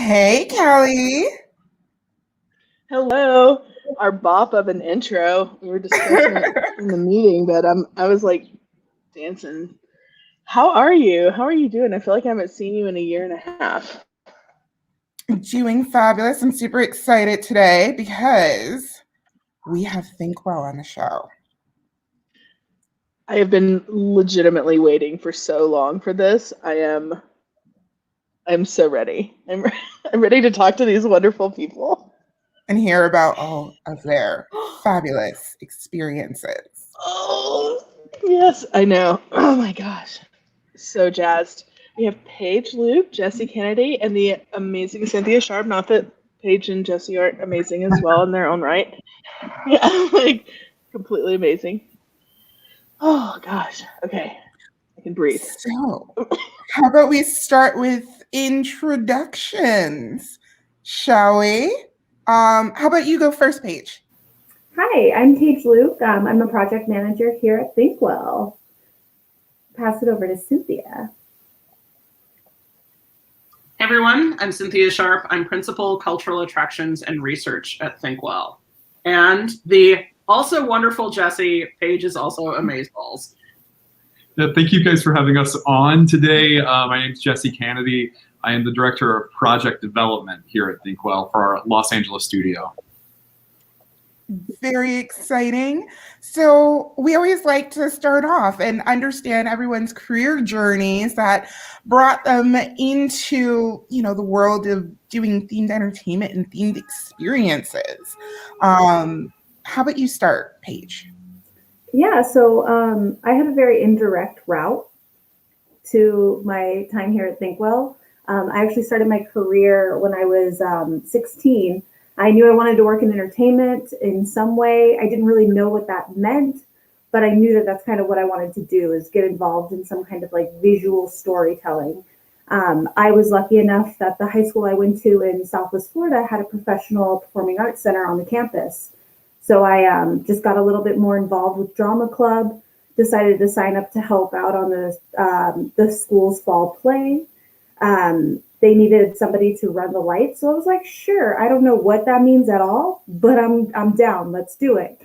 Hey, Kelly. Hello. Our bop of an intro. We were discussing it in the meeting, but I was like dancing. How are you? How are you doing? I feel like I haven't seen you in a year and a half. Doing fabulous. I'm super excited today because we have Thinkwell on the show. I have been legitimately waiting for so long for this. I'm so ready. I'm ready to talk to these wonderful people. And hear about all of their fabulous experiences. Oh, yes, I know. Oh my gosh. So jazzed. We have Paige Luke, Jesse Kennedy, and the amazing Cynthia Sharp. Not that Paige and Jesse aren't amazing as well in their own right. Yeah, like completely amazing. Oh gosh. Okay, I can breathe. So, how about we start with introductions, shall we? How about you go first, Paige? Hi, I'm Paige Luke. I'm a project manager here at Thinkwell. Pass it over to Cynthia. Hey everyone, I'm Cynthia Sharp. I'm Principal Cultural Attractions and Research at Thinkwell. And the also wonderful Jesse, Paige is also amazeballs. Yeah, thank you guys for having us on today. My name is Jesse Kennedy. I am the Director of Project Development here at Thinkwell for our Los Angeles studio. Very exciting. So we always like to start off and understand everyone's career journeys that brought them into, the world of doing themed entertainment and themed experiences. How about you start, Paige? Yeah, so I had a very indirect route to my time here at Thinkwell. I actually started my career when I was 16. I knew I wanted to work in entertainment in some way. I didn't really know what that meant, but I knew that that's kind of what I wanted to do, is get involved in some kind of like visual storytelling. I was lucky enough that the high school I went to in Southwest Florida had a professional performing arts center on the campus. So I just got a little bit more involved with drama club, decided to sign up to help out on the school's fall play. They needed somebody to run the lights. So I was like, sure, I don't know what that means at all, but I'm down. Let's do it.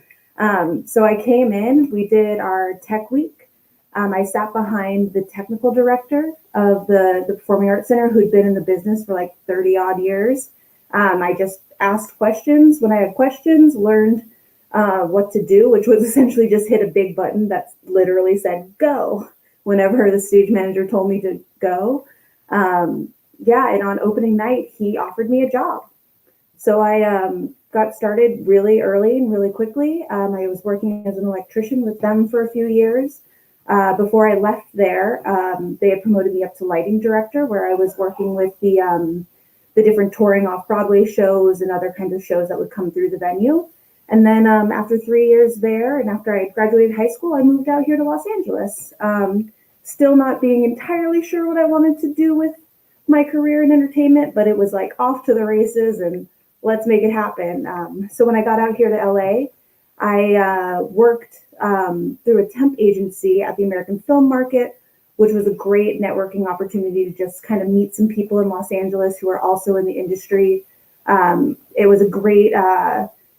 So I came in, we did our tech week. I sat behind the technical director of the Performing Arts Center, who'd been in the business for like 30 odd years. I just asked questions. When I had questions, learned what to do, which was essentially just hit a big button that literally said go whenever the stage manager told me to go. And on opening night, he offered me a job. So I got started really early and really quickly. I was working as an electrician with them for a few years. Before I left there, they had promoted me up to lighting director, where I was working with the different touring off-Broadway shows and other kinds of shows that would come through the venue. And then after 3 years there, and after I graduated high school, I moved out here to Los Angeles. Still not being entirely sure what I wanted to do with my career in entertainment, but it was like off to the races and let's make it happen. So when I got out here to LA, I worked through a temp agency at the American Film Market, which was a great networking opportunity to just kind of meet some people in Los Angeles who are also in the industry. It was a great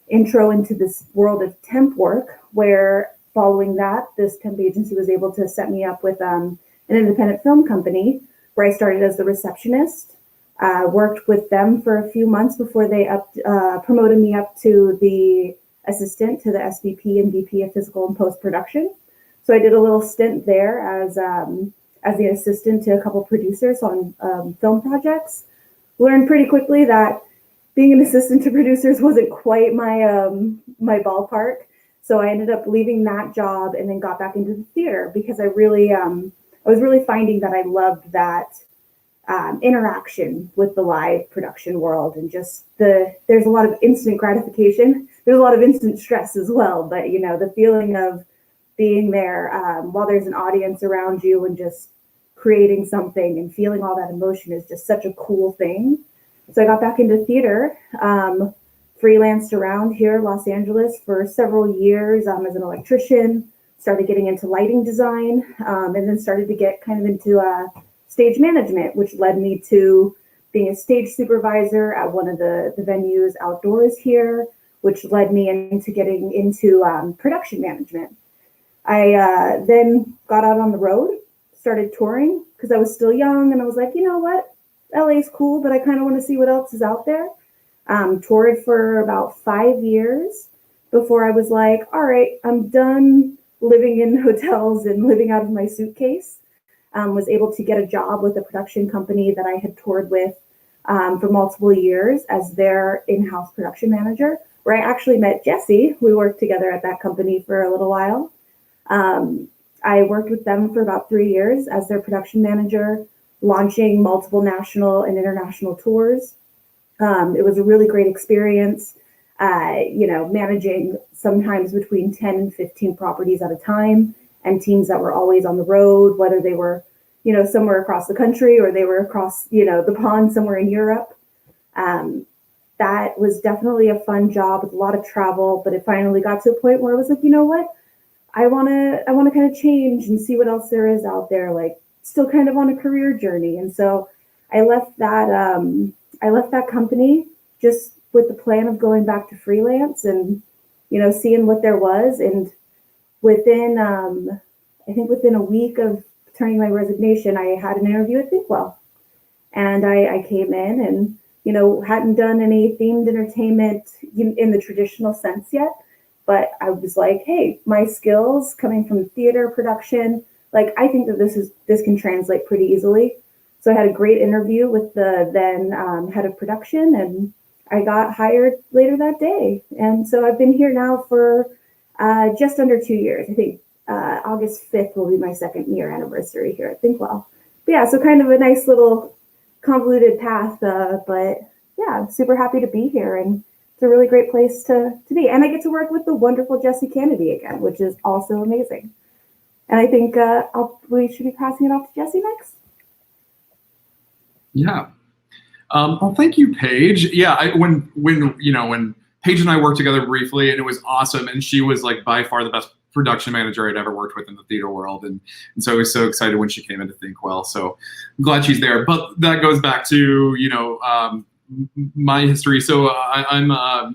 intro into this world of temp work, where following that, this temp agency was able to set me up with an independent film company, where I started as the receptionist. Worked with them for a few months before they promoted me up to the assistant to the SVP and VP of physical and post-production. So I did a little stint there as the assistant to a couple producers on film projects. Learned pretty quickly that being an assistant to producers wasn't quite my ballpark. So I ended up leaving that job and then got back into the theater, because I was really finding that I loved that interaction with the live production world, and just there's a lot of instant gratification. There's a lot of instant stress as well, but the feeling of being there while there's an audience around you and just creating something and feeling all that emotion is just such a cool thing. So I got back into theater, freelanced around here in Los Angeles for several years as an electrician, started getting into lighting design, and then started to get kind of into stage management, which led me to being a stage supervisor at one of the venues outdoors here, which led me into getting into production management. I then got out on the road, started touring because I was still young, and I was like, you know what, LA's cool, but I kind of want to see what else is out there. Toured for about 5 years before I was like, all right, I'm done living in hotels and living out of my suitcase. Was able to get a job with a production company that I had toured with for multiple years as their in-house production manager, where I actually met Jesse. We worked together at that company for a little while. I worked with them for about 3 years as their production manager, launching multiple national and international tours. It was a really great experience, managing sometimes between 10 and 15 properties at a time, and teams that were always on the road, whether they were, somewhere across the country or they were across, the pond somewhere in Europe. That was definitely a fun job with a lot of travel, but it finally got to a point where I was like, you know what? I want to kind of change and see what else there is out there, like still kind of on a career journey. And so I left that company just with the plan of going back to freelance and, seeing what there was. And within a week of turning my resignation, I had an interview at Thinkwell, and I came in and, hadn't done any themed entertainment in the traditional sense yet. But I was like, hey, my skills coming from theater production, like I think that this can translate pretty easily. So I had a great interview with the then head of production, and I got hired later that day. And so I've been here now for just under 2 years. I think August 5th will be my 2nd year anniversary here at Thinkwell. But yeah, so kind of a nice little convoluted path, but yeah, I'm super happy to be here, and it's a really great place to be. And I get to work with the wonderful Jessie Kennedy again, which is also amazing. And I think we should be passing it off to Jessie next. Yeah. Well, thank you, Paige. Yeah, when Paige and I worked together briefly, and it was awesome, and she was like by far the best production manager I'd ever worked with in the theater world, and so I was so excited when she came into Thinkwell. So I'm glad she's there. But that goes back to my history. So I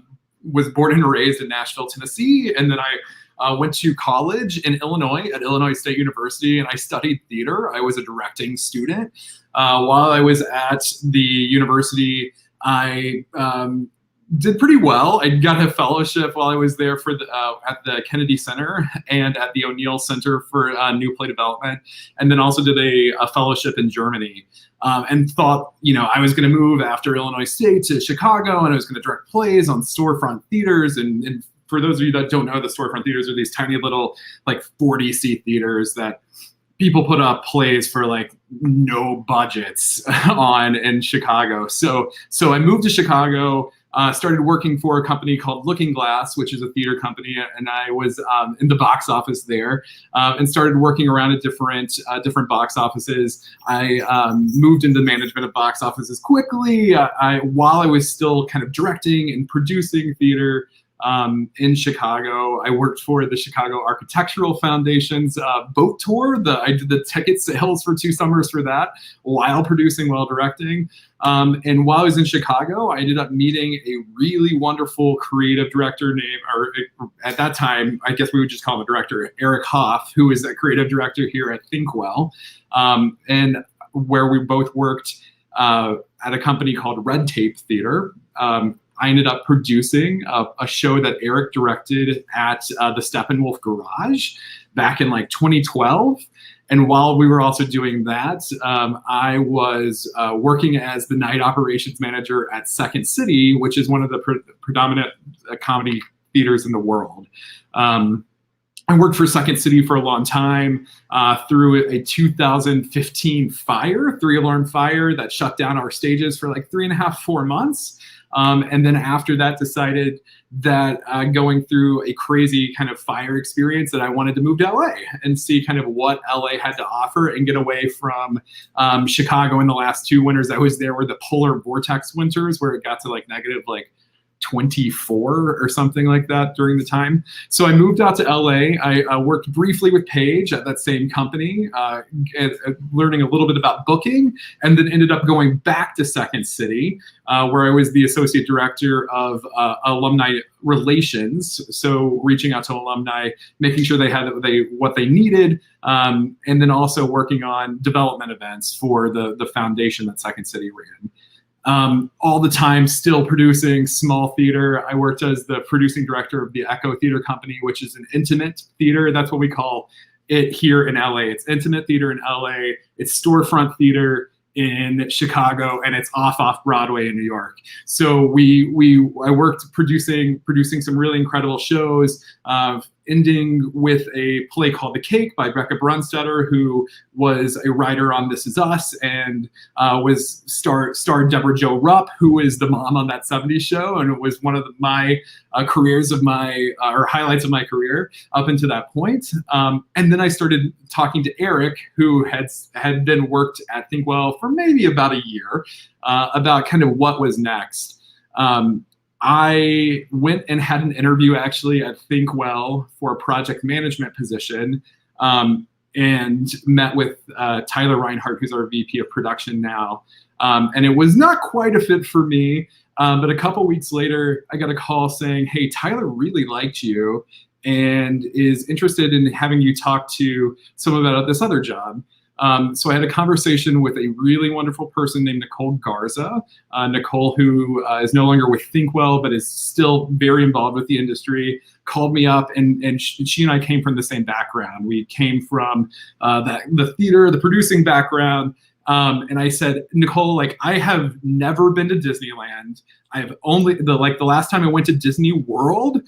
was born and raised in Nashville, Tennessee, and then I went to college in Illinois at Illinois State University, and I studied theater. I was a directing student. While I was at the university, I did pretty well. I got a fellowship while I was there for at the Kennedy Center and at the O'Neill Center for New Play Development, and then also did a fellowship in Germany. And thought, I was going to move after Illinois State to Chicago, and I was going to direct plays on storefront theaters. And for those of you that don't know, the storefront theaters are these tiny little, like 40-seat theaters that people put up plays for like no budgets on in Chicago. So I moved to Chicago, started working for a company called Looking Glass, which is a theater company, and I was in the box office there, and started working around at different box offices. I moved into management of box offices quickly. While I was still kind of directing and producing theater in Chicago, I worked for the Chicago Architectural Foundation's boat tour. I did the ticket sales for 2 summers for that while producing, while directing. And while I was in Chicago, I ended up meeting a really wonderful creative director at that time, I guess we would just call him a director, Eric Hoff, who is a creative director here at Thinkwell, and where we both worked at a company called Red Tape Theater. I ended up producing a show that Eric directed at the Steppenwolf Garage back in like 2012. And while we were also doing that, I was working as the night operations manager at Second City, which is one of the predominant comedy theaters in the world. I worked for Second City for a long time through a 2015 fire, 3-alarm fire that shut down our stages for like 3.5, 4 months. And then after that, decided that going through a crazy kind of fire experience, that I wanted to move to LA and see kind of what LA had to offer and get away from Chicago. In the last 2 winters I was there were the polar vortex winters, where it got to like negative like 24 or something like that during the time. So I moved out to LA. I worked briefly with Paige at that same company, learning a little bit about booking, and then ended up going back to Second City, where I was the associate director of alumni relations. So reaching out to alumni, making sure they had what they needed, and then also working on development events for the foundation that Second City ran. All the time still producing small theater. I worked as the producing director of the Echo Theater Company, which is an intimate theater. That's what we call it here in LA. It's intimate theater in LA. It's storefront theater in Chicago, and it's off Broadway in New York. So I worked producing some really incredible shows, ending with a play called The Cake by Becca Brunstetter, who was a writer on This Is Us, and starred Deborah Jo Rupp, who is the mom on that 70s show, and it was one of my highlights of my career up until that point. And then I started talking to Eric, who had been worked at Thinkwell for maybe about a year, about kind of what was next. I went and had an interview actually at Thinkwell for a project management position, and met with Tyler Reinhardt, who's our VP of production now. And it was not quite a fit for me, but a couple weeks later, I got a call saying, hey, Tyler really liked you and is interested in having you talk to someone about this other job. So I had a conversation with a really wonderful person named Nicole Garza. Nicole, who is no longer with Thinkwell, but is still very involved with the industry, called me up, and she and I came from the same background. We came from the theater, the producing background. And I said, Nicole, like, I have never been to Disneyland. I have only the last time I went to Disney World,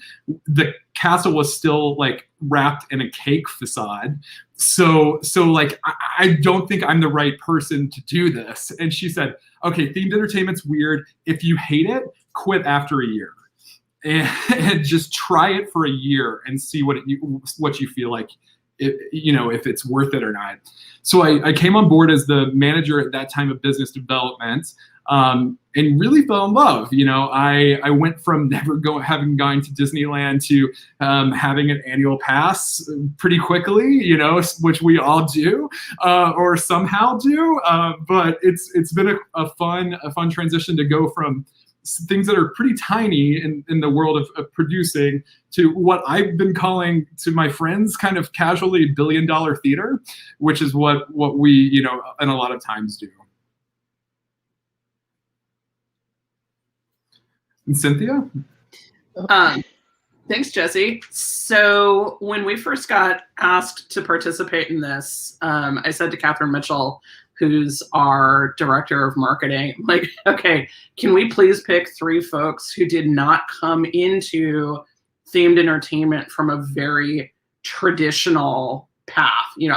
the castle was still like wrapped in a cake facade. So like, I don't think I'm the right person to do this. And she said, okay, themed entertainment's weird. If you hate it, quit after a year, and just try it for a year and see what you feel like, if it's worth it or not. So I came on board as the manager at that time of business development, and really fell in love. I went from never having gone to Disneyland to having an annual pass pretty quickly, which we all do, or somehow do. But it's been a fun transition to go from things that are pretty tiny in the world of producing to what I've been calling to my friends kind of casually $1 billion theater, which is what we, and a lot of times do. And Cynthia? Thanks, Jesse. So when we first got asked to participate in this, I said to Catherine Mitchell, who's our director of marketing, like, okay, can we please pick 3 folks who did not come into themed entertainment from a very traditional path?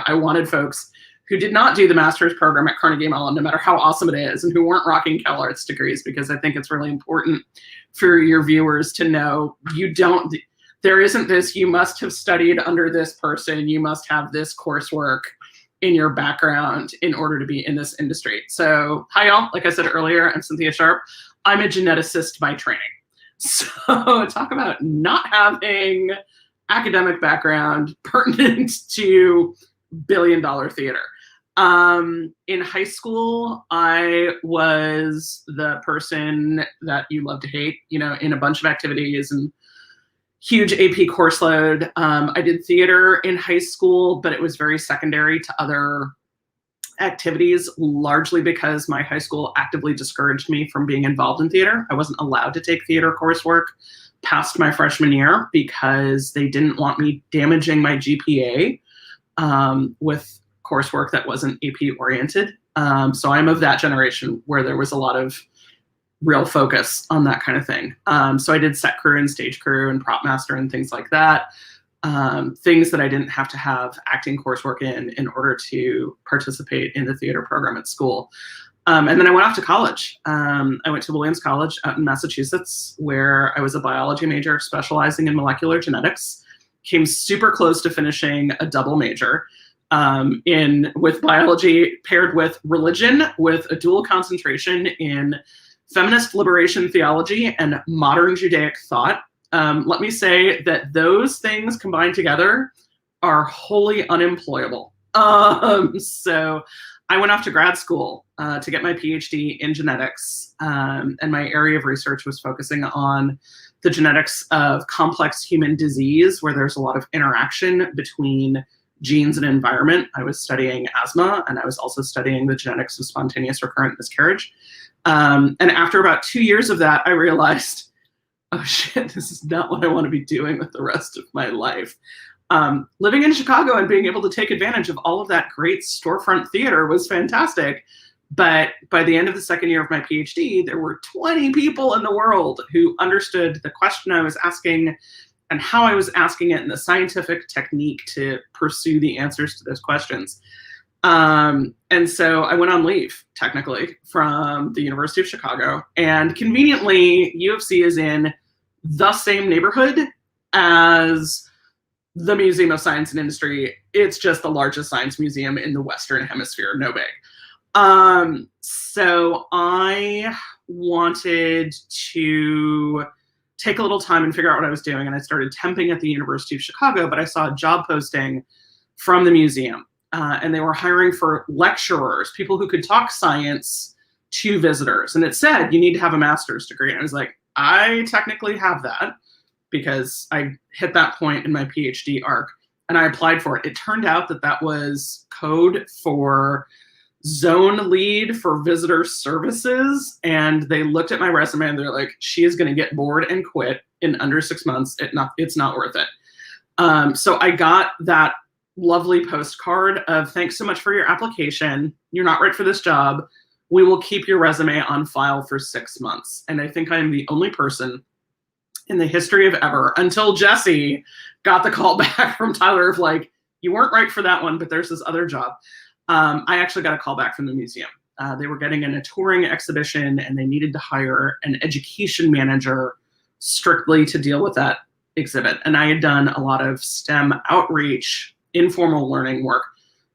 I wanted folks who did not do the master's program at Carnegie Mellon, no matter how awesome it is, and who weren't rocking CalArts degrees, because I think it's really important for your viewers to know there isn't this, you must have studied under this person, you must have this coursework in your background in order to be in this industry. So hi y'all, like I said earlier, I'm Cynthia Sharp. I'm a geneticist by training. So talk about not having academic background pertinent to $1 billion theater. In high school, I was the person that you love to hate, in a bunch of activities and huge AP course load. I did theater in high school, but it was very secondary to other activities, largely because my high school actively discouraged me from being involved in theater. I wasn't allowed to take theater coursework past my freshman year because they didn't want me damaging my GPA with coursework that wasn't AP oriented. So I'm of that generation where there was a lot of real focus on that kind of thing. So I did set crew and stage crew and prop master and things like that. Things that I didn't have to have acting coursework in order to participate in the theater program at school. And then I went off to college. I went to Williams College out in Massachusetts, where I was a biology major specializing in molecular genetics. Came super close to finishing a double major with biology paired with religion, with a dual concentration in feminist liberation theology and modern Judaic thought. Let me say that those things combined together are wholly unemployable. So I went off to grad school to get my PhD in genetics, and my area of research was focusing on the genetics of complex human disease, where there's a lot of interaction between genes and environment. I was studying asthma, and I was also studying the genetics of spontaneous recurrent miscarriage. And after about 2 years of that, I realized, oh shit, this is not what I want to be doing with the rest of my life. Living in Chicago and being able to take advantage of all of that great storefront theater was fantastic. But by the end of the second year of my PhD, there were 20 people in the world who understood the question I was asking and how I was asking it and the scientific technique to pursue the answers to those questions. And so I went on leave, technically, from the University of Chicago. And conveniently, U of C is in the same neighborhood as the Museum of Science and Industry. It's just the largest science museum in the Western Hemisphere, no big. So I wanted to take a little time and figure out what I was doing. And I started temping at the University of Chicago, but I saw a job posting from the museum. And they were hiring for lecturers, people who could talk science to visitors. And it said, you need to have a master's degree. And I was like, I technically have that because I hit that point in my PhD arc and I applied for it. It turned out that that was code for zone lead for visitor services. And they looked at my resume and they're like, she is going to get bored and quit in under 6 months. It's not worth it. So I got that lovely postcard of thanks so much for your application. You're not right for this job. We will keep your resume on file for 6 months. And I think I am the only person in the history of ever, until Jesse got the call back from Tyler of like, you weren't right for that one, but there's this other job. I actually got a call back from the museum. They were getting in a touring exhibition and they needed to hire an education manager strictly to deal with that exhibit. And I had done a lot of STEM outreach, informal learning work.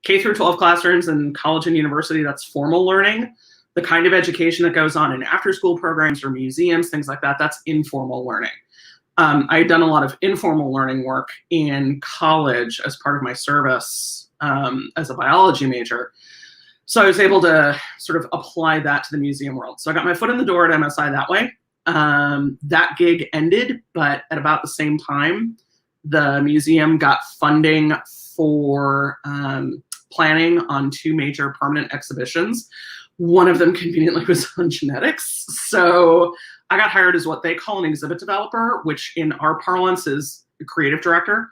K through 12 classrooms and college and university, that's formal learning. The kind of education that goes on in after-school programs or museums, things like that, that's informal learning. I had done a lot of informal learning work in college as part of my service as a biology major. So I was able to sort of apply that to the museum world. So I got my foot in the door at MSI that way. That gig ended, but at about the same time, the museum got funding for planning on 2 major permanent exhibitions. One of them conveniently was on genetics. So I got hired as what they call an exhibit developer, which in our parlance is a creative director.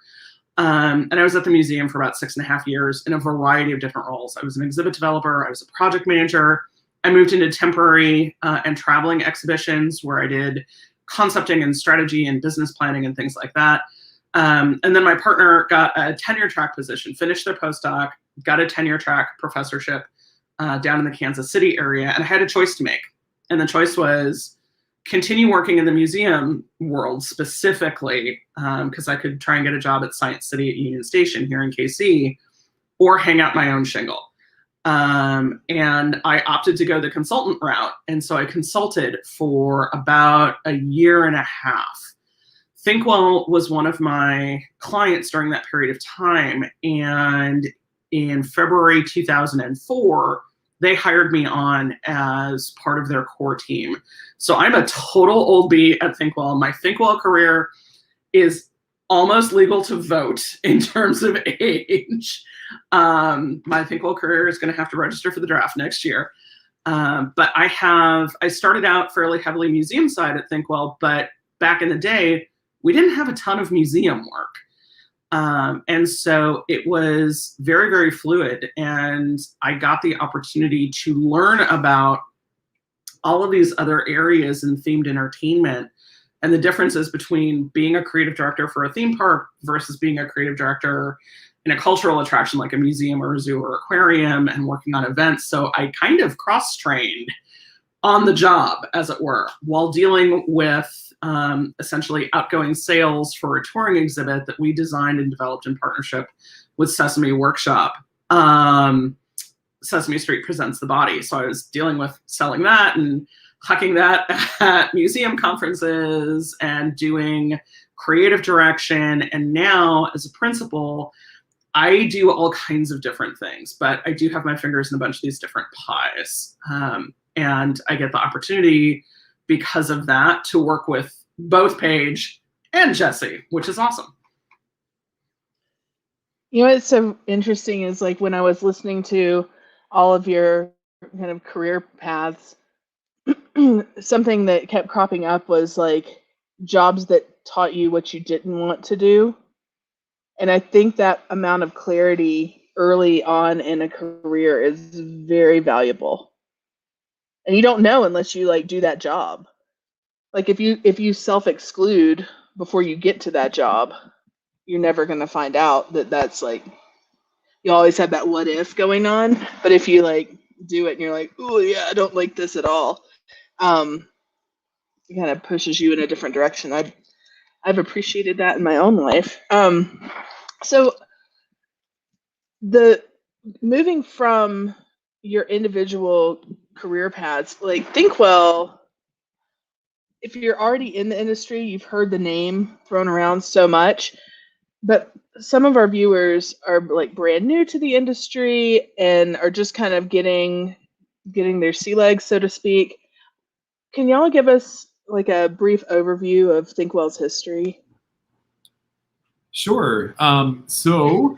And I was at the museum for about 6.5 years in a variety of different roles. I was an exhibit developer. I was a project manager. I moved into temporary and traveling exhibitions where I did concepting and strategy and business planning and things like that. And then my partner got a tenure track position, finished their postdoc, got a tenure track professorship down in the Kansas City area. And I had a choice to make. And the choice was continue working in the museum world specifically, because I could try and get a job at Science City at Union Station here in KC, or hang out my own shingle. And I opted to go the consultant route. And so I consulted for about 1.5 years. Thinkwell was one of my clients during that period of time. And in February 2004, they hired me on as part of their core team. So I'm a total old bee at Thinkwell. My Thinkwell career is almost legal to vote in terms of age. My Thinkwell career is going to have to register for the draft next year. But I started out fairly heavily museum side at Thinkwell, but back in the day, we didn't have a ton of museum work. And so it was very, very fluid. And I got the opportunity to learn about all of these other areas in themed entertainment and the differences between being a creative director for a theme park versus being a creative director in a cultural attraction like a museum or a zoo or aquarium and working on events. So I kind of cross-trained on the job, as it were, while dealing with essentially outgoing sales for a touring exhibit that we designed and developed in partnership with Sesame Workshop. Sesame Street Presents the Body. So I was dealing with selling that and hucking that at museum conferences and doing creative direction. And now as a principal, I do all kinds of different things, but I do have my fingers in a bunch of these different pies. And I get the opportunity because of that to work with both Paige and Jesse, which is awesome. You know what's so interesting is like when I was listening to all of your kind of career paths, something that kept cropping up was like jobs that taught you what you didn't want to do. And I think that amount of clarity early on in a career is very valuable. And you don't know unless you like do that job. Like if you self-exclude before you get to that job, you're never going to find out that that's like, you always have that what if going on. But if you like do it and you're like, oh yeah, I don't like this at all, it kind of pushes you in a different direction. I've appreciated that in my own life. So the moving from your individual career paths, like Thinkwell, if you're already in the industry, you've heard the name thrown around so much, but some of our viewers are like brand new to the industry and are just kind of getting their sea legs, so to speak. Can y'all give us like a brief overview of Thinkwell's history? Sure. So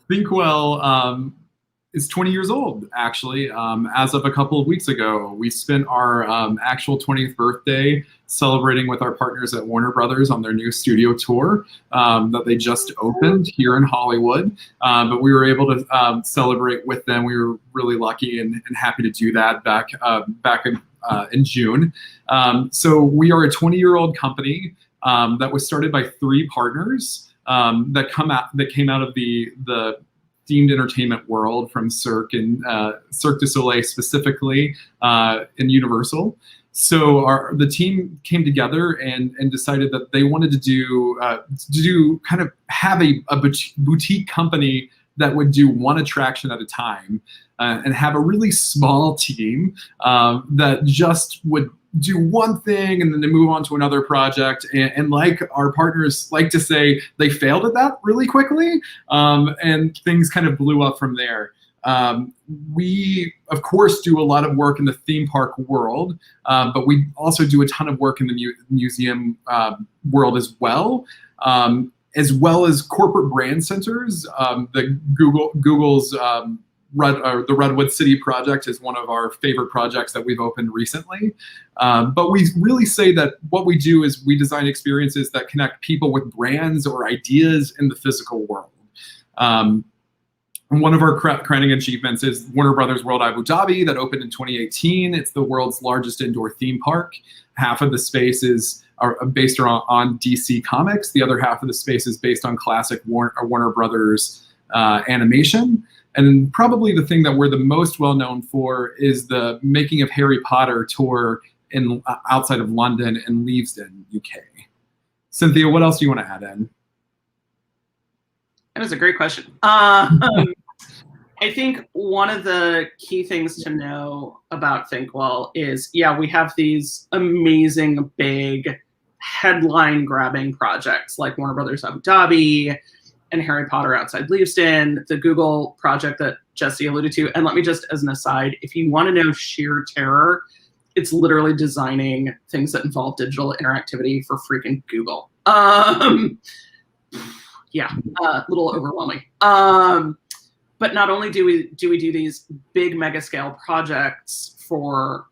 Thinkwell is 20 years old, actually. As of a couple of weeks ago, we spent our actual 20th birthday celebrating with our partners at Warner Brothers on their new studio tour that they just opened here in Hollywood. But we were able to celebrate with them. We were really lucky and happy to do that back in June. So we are a 20-year-old company that was started by 3 partners that came out of the themed entertainment world from Cirque and Cirque du Soleil specifically in Universal. So the team came together and decided that they wanted to do kind of have a boutique company that would do one attraction at a time and have a really small team that just would do one thing and then they move on to another project. And like our partners like to say, they failed at that really quickly and things kind of blew up from there. We, of course, do a lot of work in the theme park world, but we also do a ton of work in the museum world as well as corporate brand centers. Google's the Redwood City project is one of our favorite projects that we've opened recently. But we really say that what we do is we design experiences that connect people with brands or ideas in the physical world. One of our crowning achievements is Warner Brothers World Abu Dhabi that opened in 2018. It's the world's largest indoor theme park. Half of the space is based on DC Comics. The other half of the space is based on classic Warner Brothers animation. And probably the thing that we're the most well known for is the Making of Harry Potter tour outside of London and Leavesden, UK. Cynthia, what else do you want to add in? That is a great question. I think one of the key things to know about Thinkwell is, we have these amazing, big, headline-grabbing projects like Warner Brothers Abu Dhabi and Harry Potter outside Leavesden, the Google project that Jesse alluded to. And let me just, as an aside, if you want to know sheer terror, it's literally designing things that involve digital interactivity for freaking Google. A little overwhelming. But not only do we do these big mega scale projects for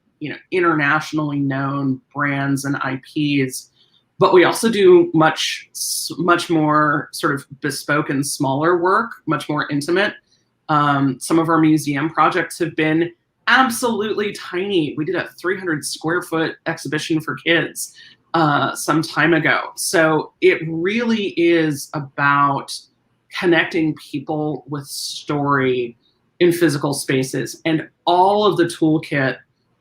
internationally known brands and IPs, but we also do much more sort of bespoke and smaller work, much more intimate. Some of our museum projects have been absolutely tiny. We did a 300 square foot exhibition for kids some time ago. So it really is about connecting people with story in physical spaces and all of the toolkit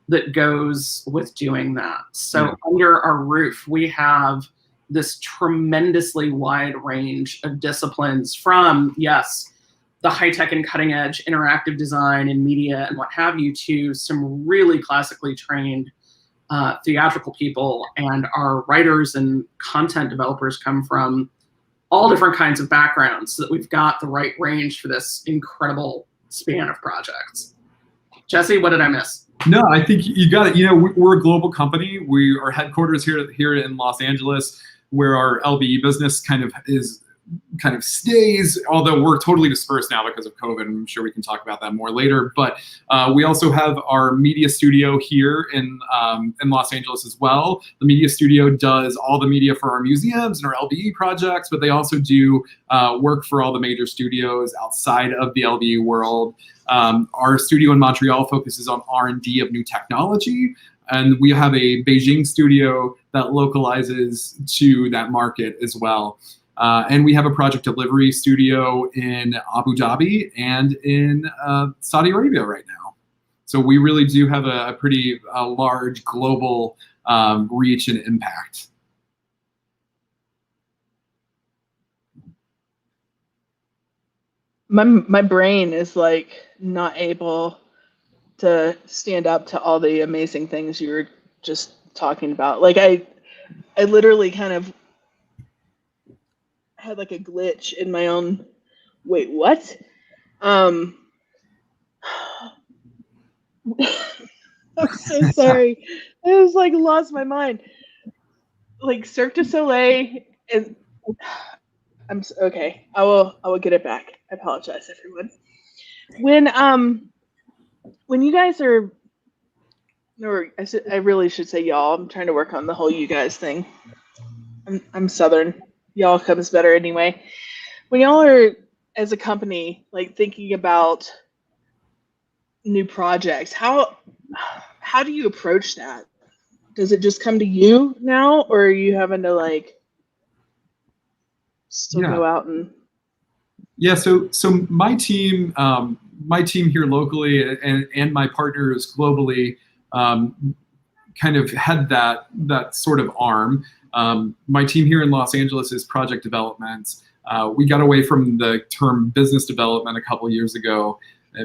that goes with doing that. So under our roof, we have this tremendously wide range of disciplines from, the high-tech and cutting-edge interactive design and media and what have you, to some really classically trained theatrical people, and our writers and content developers come from all different kinds of backgrounds, so that we've got the right range for this incredible span of projects. Jesse, what did I miss? No, I think you got it. We're a global company. Our headquarters here in Los Angeles, where our LBE business kind of stays, although we're totally dispersed now because of COVID. I'm sure we can talk about that more later. But we also have our media studio here in Los Angeles as well. The media studio does all the media for our museums and our LBE projects, but they also do work for all the major studios outside of the LBE world. Our studio in Montreal focuses on R&D of new technology, and we have a Beijing studio that localizes to that market as well. And we have a project delivery studio in Abu Dhabi and in Saudi Arabia right now. So we really do have a pretty large global reach and impact. My brain is like not able to stand up to all the amazing things you were just talking about. Like I literally kind of had like a glitch in my own, wait, what? I'm so sorry. I was like lost my mind. Like Cirque du Soleil, and okay. I will get it back. I apologize, everyone. When you guys are, or I really should say y'all. I'm trying to work on the whole you guys thing. I'm Southern. Y'all comes better anyway. When y'all are, as a company, like thinking about new projects, how do you approach that? Does it just come to you now, or are you having to like still go out and? Yeah, so my team here locally and my partners globally kind of had that sort of arm. My team here in Los Angeles is project development. We got away from the term business development a couple years ago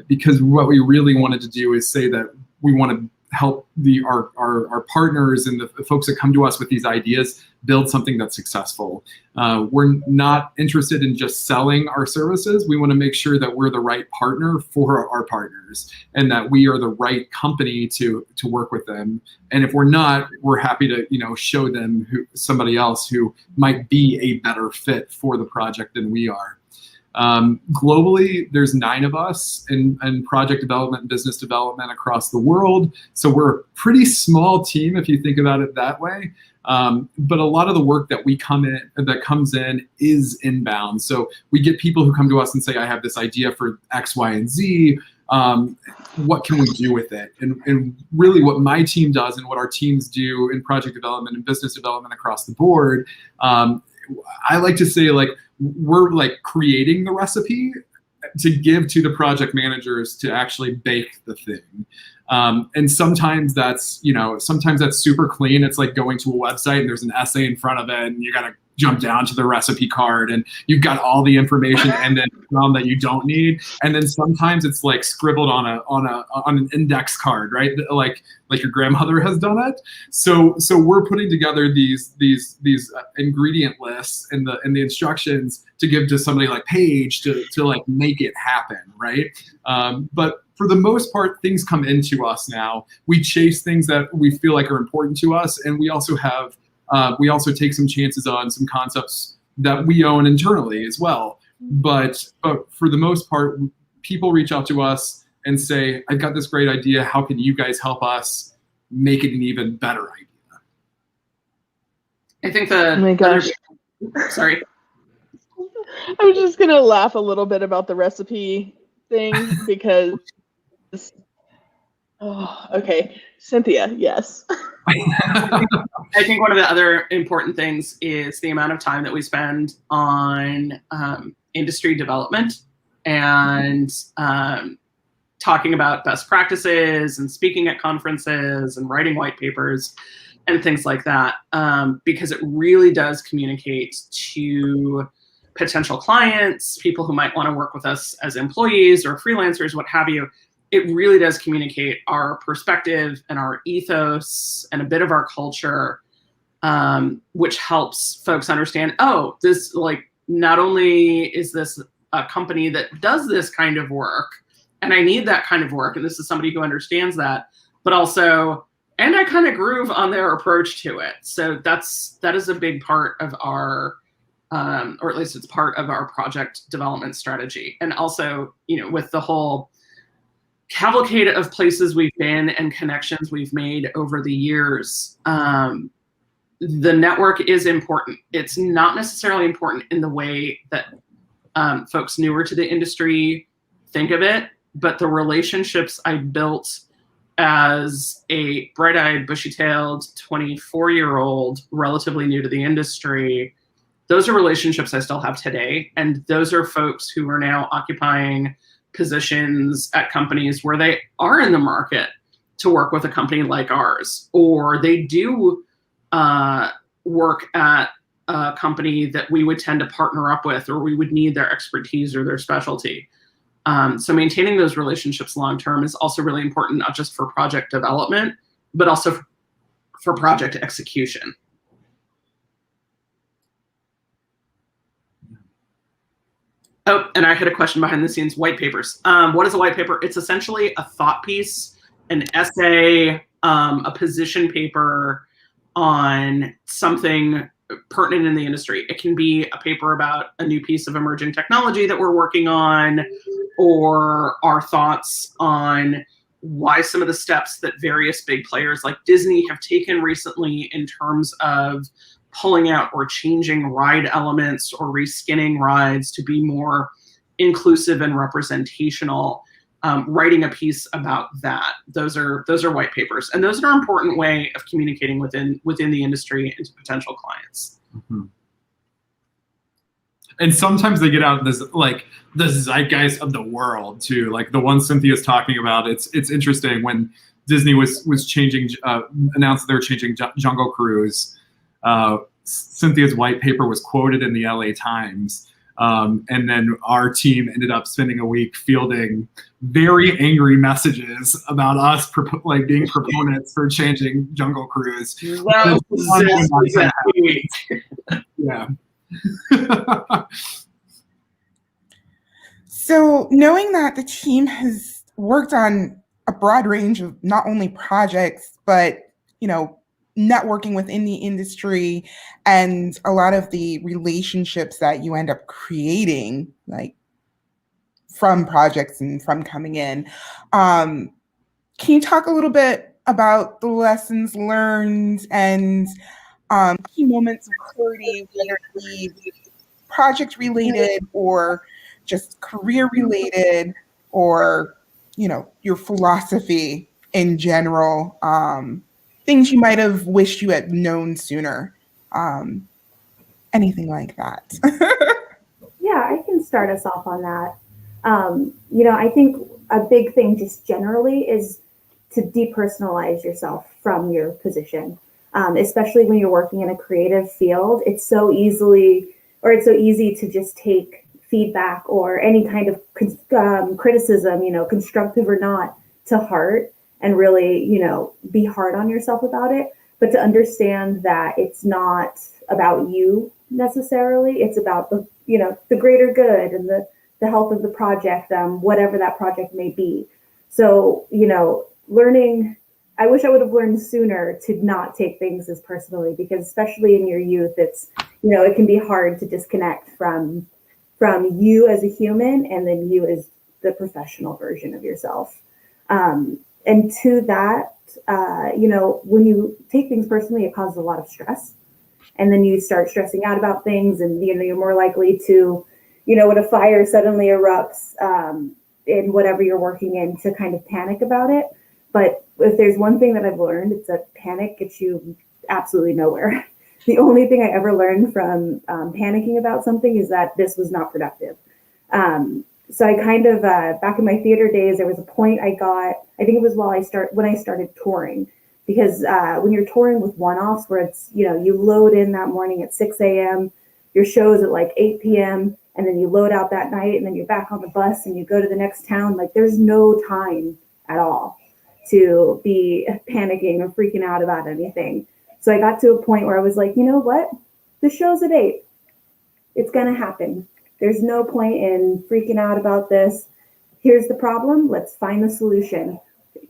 because what we really wanted to do is say that we want to help our partners and the folks that come to us with these ideas build something that's successful. We're not interested in just selling our services. We want to make sure that we're the right partner for our partners and that we are the right company to work with them. And if we're not, we're happy to show them somebody else who might be a better fit for the project than we are. Globally, there's 9 of us in project development and business development across the world. So we're a pretty small team if you think about it that way. But a lot of the work that comes in is inbound. So we get people who come to us and say, I have this idea for X, Y, and Z. What can we do with it? And really what my team does and what our teams do in project development and business development across the board, I like to say we're like creating the recipe to give to the project managers to actually bake the thing. And sometimes that's super clean. It's like going to a website and there's an essay in front of it and you got to jump down to the recipe card and you've got all the information and then some that you don't need. And then sometimes it's like scribbled on an index card, right? Like your grandmother has done it. So we're putting together these ingredient lists and the instructions to give to somebody like Paige to like make it happen, right? But for the most part, things come into us now. We chase things that we feel like are important to us, and we also take some chances on some concepts that we own internally as well. But for the most part, people reach out to us and say, I've got this great idea. How can you guys help us make it an even better idea? I think oh my gosh. Sorry. I was just going to laugh a little bit about the recipe thing because, okay. Cynthia, yes. I think one of the other important things is the amount of time that we spend on industry development and talking about best practices and speaking at conferences and writing white papers and things like that, because it really does communicate to potential clients, people who might want to work with us as employees or freelancers, what have you, it really does communicate our perspective and our ethos and a bit of our culture, which helps folks understand, oh, this, like, not only is this a company that does this kind of work, and I need that kind of work, and this is somebody who understands that, but also, and I kind of groove on their approach to it. So that is a big part of our, or at least it's part of our project development strategy. And also, with the whole cavalcade of places we've been and connections we've made over the years, the network is important. It's not necessarily important in the way that folks newer to the industry think of it, but the relationships I built as a bright-eyed, bushy-tailed 24-year-old, relatively new to the industry, those are relationships I still have today. And those are folks who are now occupying positions at companies where they are in the market to work with a company like ours, or they do work at a company that we would tend to partner up with, or we would need their expertise or their specialty. So maintaining those relationships long-term is also really important, not just for project development, but also for project execution. Oh, and I had a question behind the scenes, white papers. What is a white paper? It's essentially a thought piece, an essay, a position paper on something pertinent in the industry. It can be a paper about a new piece of emerging technology that we're working on, or our thoughts on why some of the steps that various big players like Disney have taken recently in terms of pulling out or changing ride elements or reskinning rides to be more inclusive and representational, writing a piece about that. Those are white papers, and those are an important way of communicating within the industry and to potential clients. Mm-hmm. And sometimes they get out this, like, the zeitgeist of the world too, like the one Cynthia's talking about. It's interesting when Disney was changing, announced they're changing Jungle Cruise. Cynthia's white paper was quoted in the LA Times. And then our team ended up spending a week fielding very angry messages about us being proponents for changing Jungle Cruise. Yeah. So knowing that the team has worked on a broad range of not only projects, but, networking within the industry and a lot of the relationships that you end up creating, like from projects and from coming in. Can you talk a little bit about the lessons learned and key moments of clarity, whether it be project related or just career related, or, your philosophy in general? Things you might have wished you had known sooner, anything like that. Yeah, I can start us off on that. I think a big thing just generally is to depersonalize yourself from your position, especially when you're working in a creative field. It's so easy to just take feedback or any kind of criticism, constructive or not, to heart, and really, be hard on yourself about it. But to understand that it's not about you necessarily, it's about the greater good and the health of the project, whatever that project may be. So, learning, I wish I would have learned sooner to not take things as personally, because especially in your youth, it's, it can be hard to disconnect from you as a human and then you as the professional version of yourself. And to that, when you take things personally, it causes a lot of stress. And then you start stressing out about things, and, you're more likely to, when a fire suddenly erupts in whatever you're working in, to kind of panic about it. But if there's one thing that I've learned, it's that panic gets you absolutely nowhere. The only thing I ever learned from panicking about something is that this was not productive. So I kind of, back in my theater days, there was a point I think it was when I started touring, because when you're touring with one-offs where it's, you load in that morning at 6 a.m., your show's at like 8 p.m., and then you load out that night, and then you're back on the bus and you go to the next town. Like, there's no time at all to be panicking or freaking out about anything. So I got to a point where I was like, you know what? The show's at 8. It's going to happen. There's no point in freaking out about this. Here's the problem. Let's find the solution.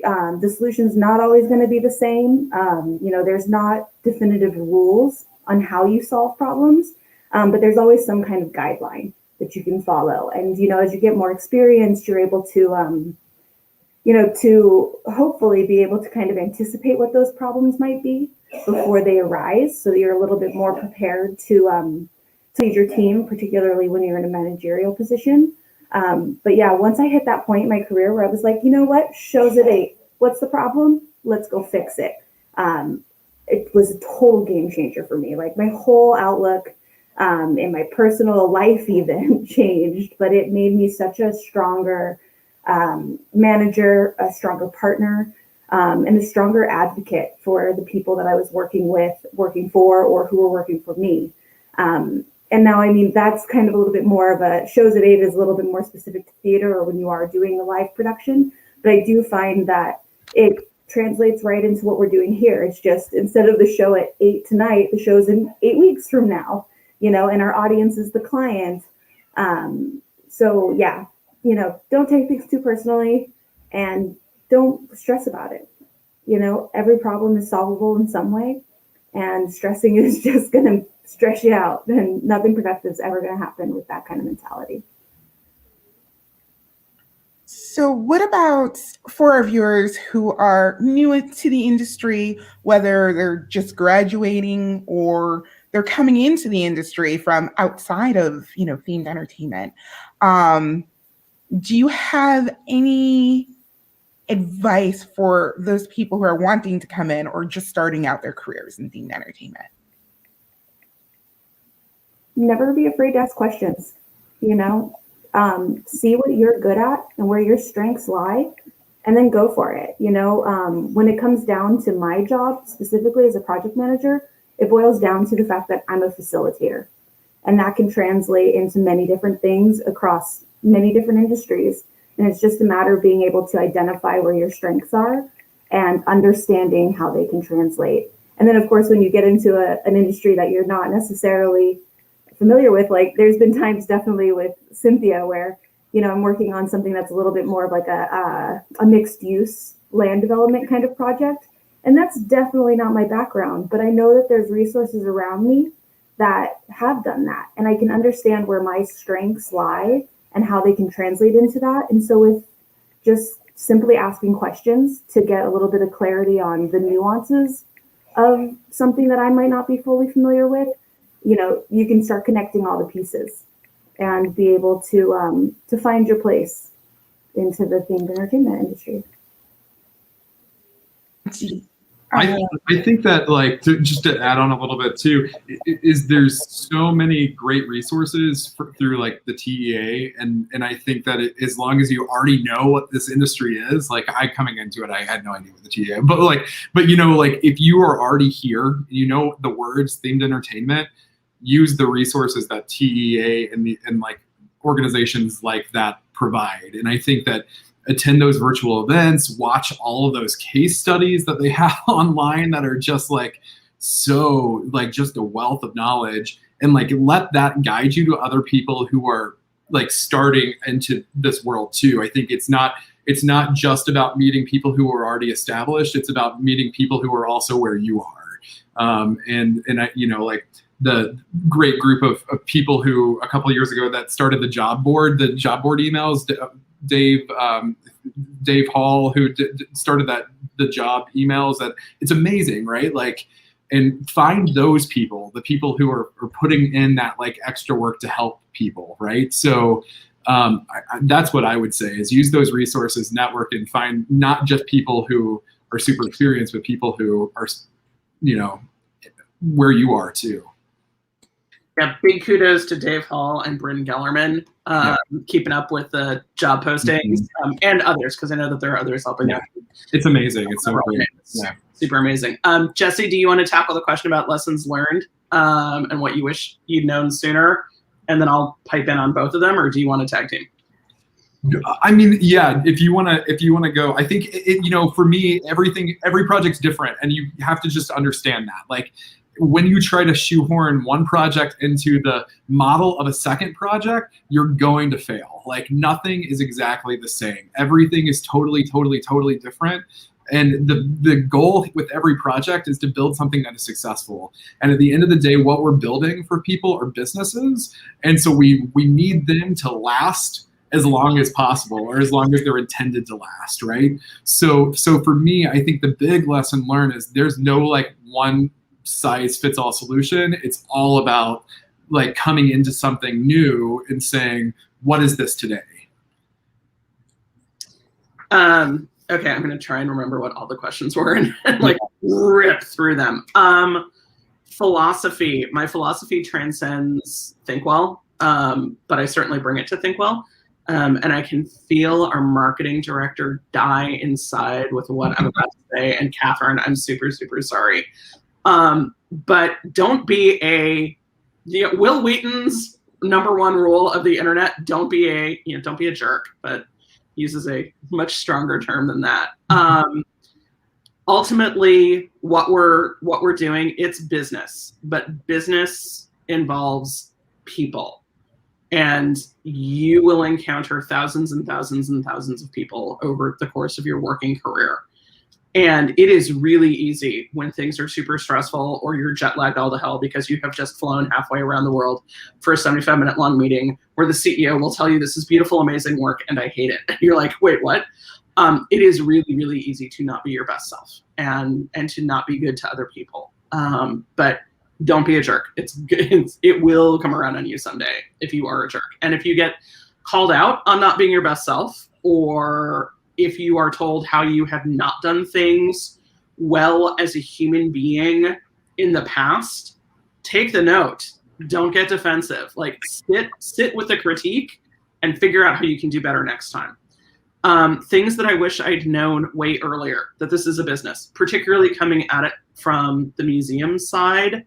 The solution's not always going to be the same. There's not definitive rules on how you solve problems, but there's always some kind of guideline that you can follow. And, as you get more experience, you're able to, to hopefully be able to kind of anticipate what those problems might be before they arise, so that you're a little bit more prepared to lead your team, particularly when you're in a managerial position. But yeah, once I hit that point in my career where I was like, you know what, show's at 8. What's the problem? Let's go fix it. It was a total game changer for me. Like, my whole outlook in my personal life even changed, but it made me such a stronger manager, a stronger partner, and a stronger advocate for the people that I was working for, or who were working for me. And now, that's kind of a little bit more of a, shows at 8 is a little bit more specific to theater, or when you are doing a live production. But I do find that it translates right into what we're doing here. It's just, instead of the show at 8 tonight, the show's in 8 weeks from now, and our audience is the client. So yeah, don't take things too personally, and don't stress about it. Every problem is solvable in some way, and stressing is just going to stress you out, and nothing productive is ever going to happen with that kind of mentality. So what about for our viewers who are new to the industry, whether they're just graduating or they're coming into the industry from outside of, themed entertainment? Do you have any advice for those people who are wanting to come in or just starting out their careers in themed entertainment? Never be afraid to ask questions. See what you're good at and where your strengths lie, and then go for it. When it comes down to my job specifically as a project manager, it boils down to the fact that I'm a facilitator, and that can translate into many different things across many different industries. And it's just a matter of being able to identify where your strengths are and understanding how they can translate. And then, of course, when you get into an industry that you're not necessarily familiar with, like, there's been times definitely with Cynthia where, I'm working on something that's a little bit more of like a mixed use land development kind of project. And that's definitely not my background, but I know that there's resources around me that have done that. And I can understand where my strengths lie and how they can translate into that. And so with just simply asking questions to get a little bit of clarity on the nuances of something that I might not be fully familiar with, you can start connecting all the pieces and be able to find your place into the themed entertainment industry. I think that, like, just to add on a little bit too, is there's so many great resources through like the TEA, and I think that as long as you already know what this industry is, like, coming into it, I had no idea what the TEA, but if you are already here, the words themed entertainment, use the resources that TEA and like organizations like that provide. And I think that attend those virtual events, watch all of those case studies that they have online that are just like, so like just a wealth of knowledge, and like let that guide you to other people who are like starting into this world too. I think it's not just about meeting people who are already established. It's about meeting people who are also where you are. And I, like the great group of people who a couple of years ago that started the job board emails, Dave Hall, who started the job emails, that it's amazing, right? Like, and find those people, the people who are putting in that like extra work to help people, right? So that's what I would say, is use those resources, network, and find not just people who are super experienced, but people who are, where you are too. Yeah, big kudos to Dave Hall and Bryn Gellerman, keeping up with the job postings, and others, because I know that there are others helping out. It's amazing. It's so great. Yeah. Super amazing. Jesse, do you want to tackle the question about lessons learned and what you wish you'd known sooner? and then I'll pipe in on both of them, or do you want to tag team? I mean, yeah, if you want to go, I think for me, every project's different, and you have to just understand that. Like, when you try to shoehorn one project into the model of a second project, you're going to fail. Like, nothing is exactly the same. Everything is totally, totally, totally different. And the goal with every project is to build something that is successful. And at the end of the day, what we're building for people are businesses. And so we need them to last as long as possible, or as long as they're intended to last, right? So for me, I think the big lesson learned is there's no like one size fits all solution. It's all about like coming into something new and saying, what is this today? Okay, I'm gonna try and remember what all the questions were and like rip through them. Philosophy. My philosophy transcends Thinkwell, but I certainly bring it to Thinkwell. And I can feel our marketing director die inside with what I'm about to say. And Catherine, I'm super, super sorry. But don't be Will Wheaton's #1 rule of the internet. Don't be a jerk, but uses a much stronger term than that. Ultimately, what we're doing, it's business, but business involves people. And you will encounter thousands and thousands and thousands of people over the course of your working career. And it is really easy when things are super stressful or you're jet lagged all to hell because you have just flown halfway around the world for a 75-minute long meeting where the CEO will tell you this is beautiful, amazing work, and I hate it. You're like, wait, what? It is really, really easy to not be your best self and to not be good to other people. But don't be a jerk. It will come around on you someday if you are a jerk. And if you get called out on not being your best self, or if you are told how you have not done things well as a human being in the past, take the note. Don't get defensive. Like, sit with the critique and figure out how you can do better next time. Things that I wish I'd known way earlier, that this is a business, particularly coming at it from the museum side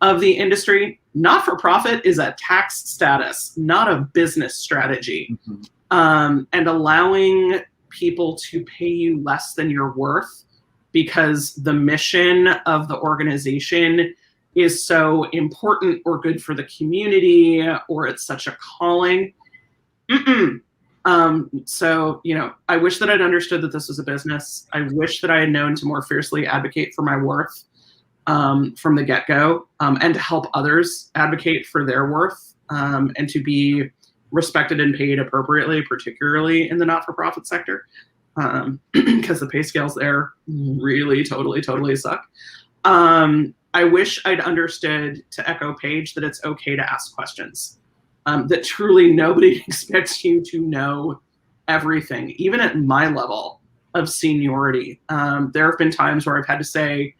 of the industry. Not-for-profit is a tax status, not a business strategy. Mm-hmm. And allowing people to pay you less than you're worth because the mission of the organization is so important or good for the community, or it's such a calling. So, I wish that I'd understood that this was a business. I wish that I had known to more fiercely advocate for my worth from the get-go, and to help others advocate for their worth, and to be respected and paid appropriately, particularly in the not-for-profit sector, because the pay scales there really totally suck. I wish I'd understood, to echo Paige, that it's okay to ask questions, that truly nobody expects you to know everything, even at my level of seniority. There have been times where I've had to say,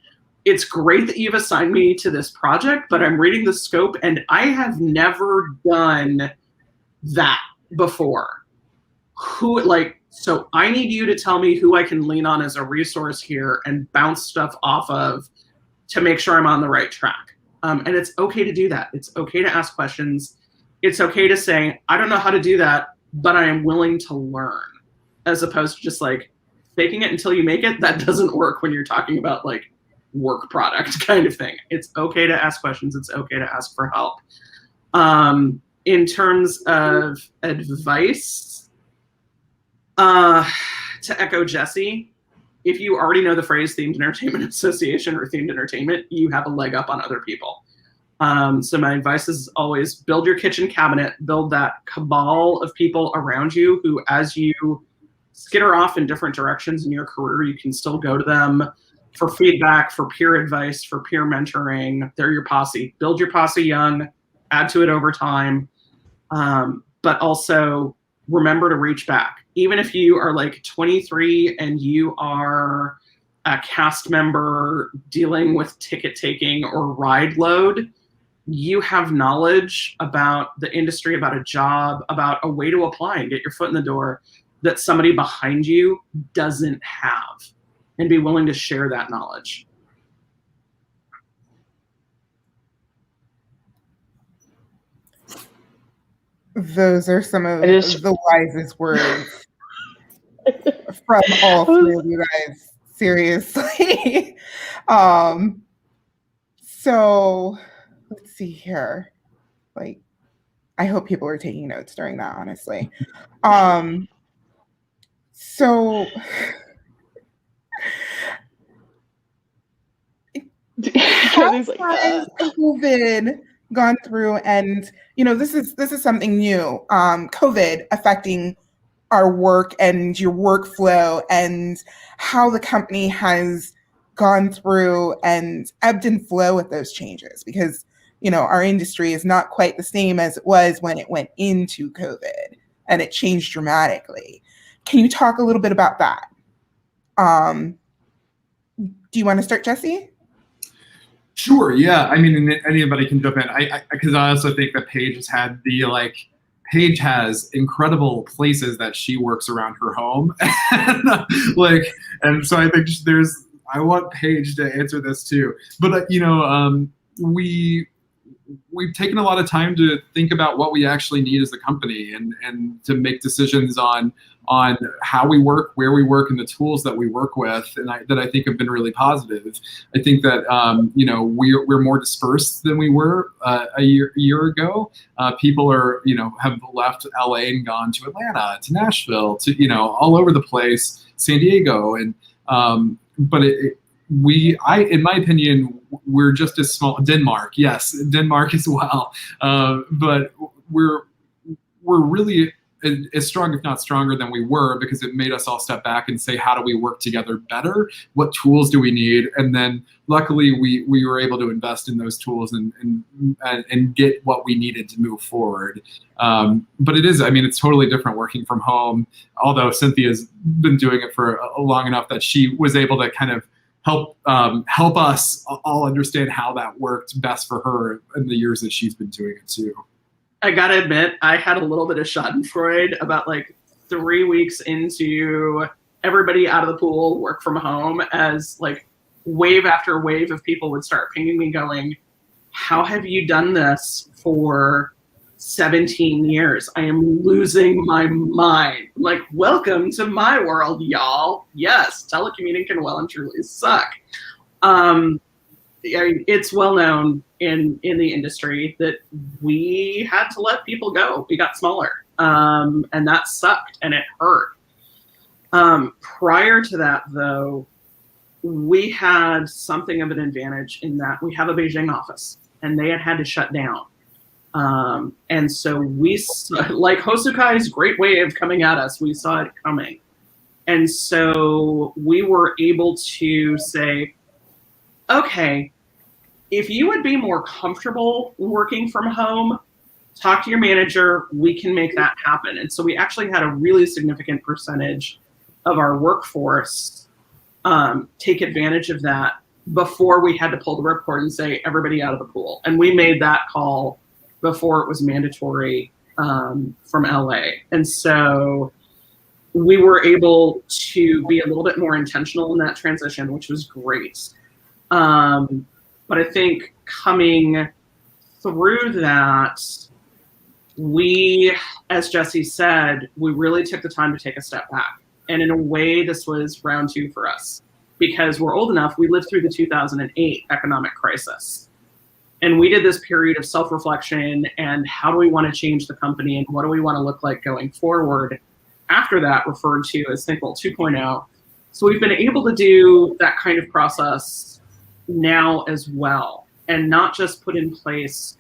it's great that you've assigned me to this project, but I'm reading the scope and I have never done that before. So I need you to tell me who I can lean on as a resource here and bounce stuff off of to make sure I'm on the right track. And it's okay to do that. It's okay to ask questions. It's okay to say, I don't know how to do that, but I am willing to learn, as opposed to just like faking it until you make it. That doesn't work when you're talking about like work product kind of thing. It's okay to ask questions. It's okay to ask for help. In terms of advice, to echo Jesse, if you already know the phrase themed entertainment association or themed entertainment, you have a leg up on other people. So my advice is always build your kitchen cabinet, build that cabal of people around you who, as you skitter off in different directions in your career, you can still go to them for feedback, for peer advice, for peer mentoring. They're your posse. Build your posse young, add to it over time. But also remember to reach back. Even if you are like 23 and you are a cast member dealing with ticket taking or ride load, you have knowledge about the industry, about a job, about a way to apply and get your foot in the door that somebody behind you doesn't have, and be willing to share that knowledge. Those are some of I just- the wisest words from all three of you guys. Seriously. So let's see here. Like, I hope people are taking notes during that, honestly. So how He's like, has COVID gone through? And this is something new. COVID affecting our work and your workflow, and how the company has gone through and ebbed and flow with those changes, because our industry is not quite the same as it was when it went into COVID, and it changed dramatically. Can you talk a little bit about that? Do you want to start, Jesse? Sure. Yeah. I mean, anybody can jump in. Because I also think that Paige has incredible places that she works around her home, and so I think I want Paige to answer this too. But we've taken a lot of time to think about what we actually need as a company, and to make decisions on how we work, where we work, and the tools that we work with, and that I think have been really positive. I think that we're more dispersed than we were a year ago. People have left LA and gone to Atlanta, to Nashville, to all over the place, San Diego, and but in my opinion, we're just as small. Denmark, yes, Denmark as well, but we're really as strong, if not stronger, than we were, because it made us all step back and say, how do we work together better? What tools do we need? And then luckily we were able to invest in those tools and get what we needed to move forward. But it's totally different working from home, although Cynthia's been doing it for long enough that she was able to kind of help us all understand how that worked best for her in the years that she's been doing it too. I gotta admit, I had a little bit of schadenfreude about 3 weeks into everybody out of the pool, work from home, as wave after wave of people would start pinging me going, how have you done this for 17 years? I am losing my mind. Welcome to my world, y'all. Yes, telecommuting can well and truly suck. It's well known in the industry that we had to let people go. We got smaller, and that sucked and it hurt. Prior to that, though, we had something of an advantage in that we have a Beijing office, and they had to shut down. And so Hosukai's great wave coming at us, we saw it coming. And so we were able to say, okay, if you would be more comfortable working from home, talk to your manager, we can make that happen. And so we actually had a really significant percentage of our workforce take advantage of that before we had to pull the ripcord and say, everybody out of the pool. And we made that call before it was mandatory from LA. And so we were able to be a little bit more intentional in that transition, which was great. But I think coming through that, we, as Jesse said, we really took the time to take a step back. And in a way, this was round 2 for us, because we're old enough. We lived through the 2008 economic crisis. And we did this period of self-reflection and how do we want to change the company and what do we want to look like going forward, after that, referred to as Thinkwell 2.0. So we've been able to do that kind of process now as well, and not just put in place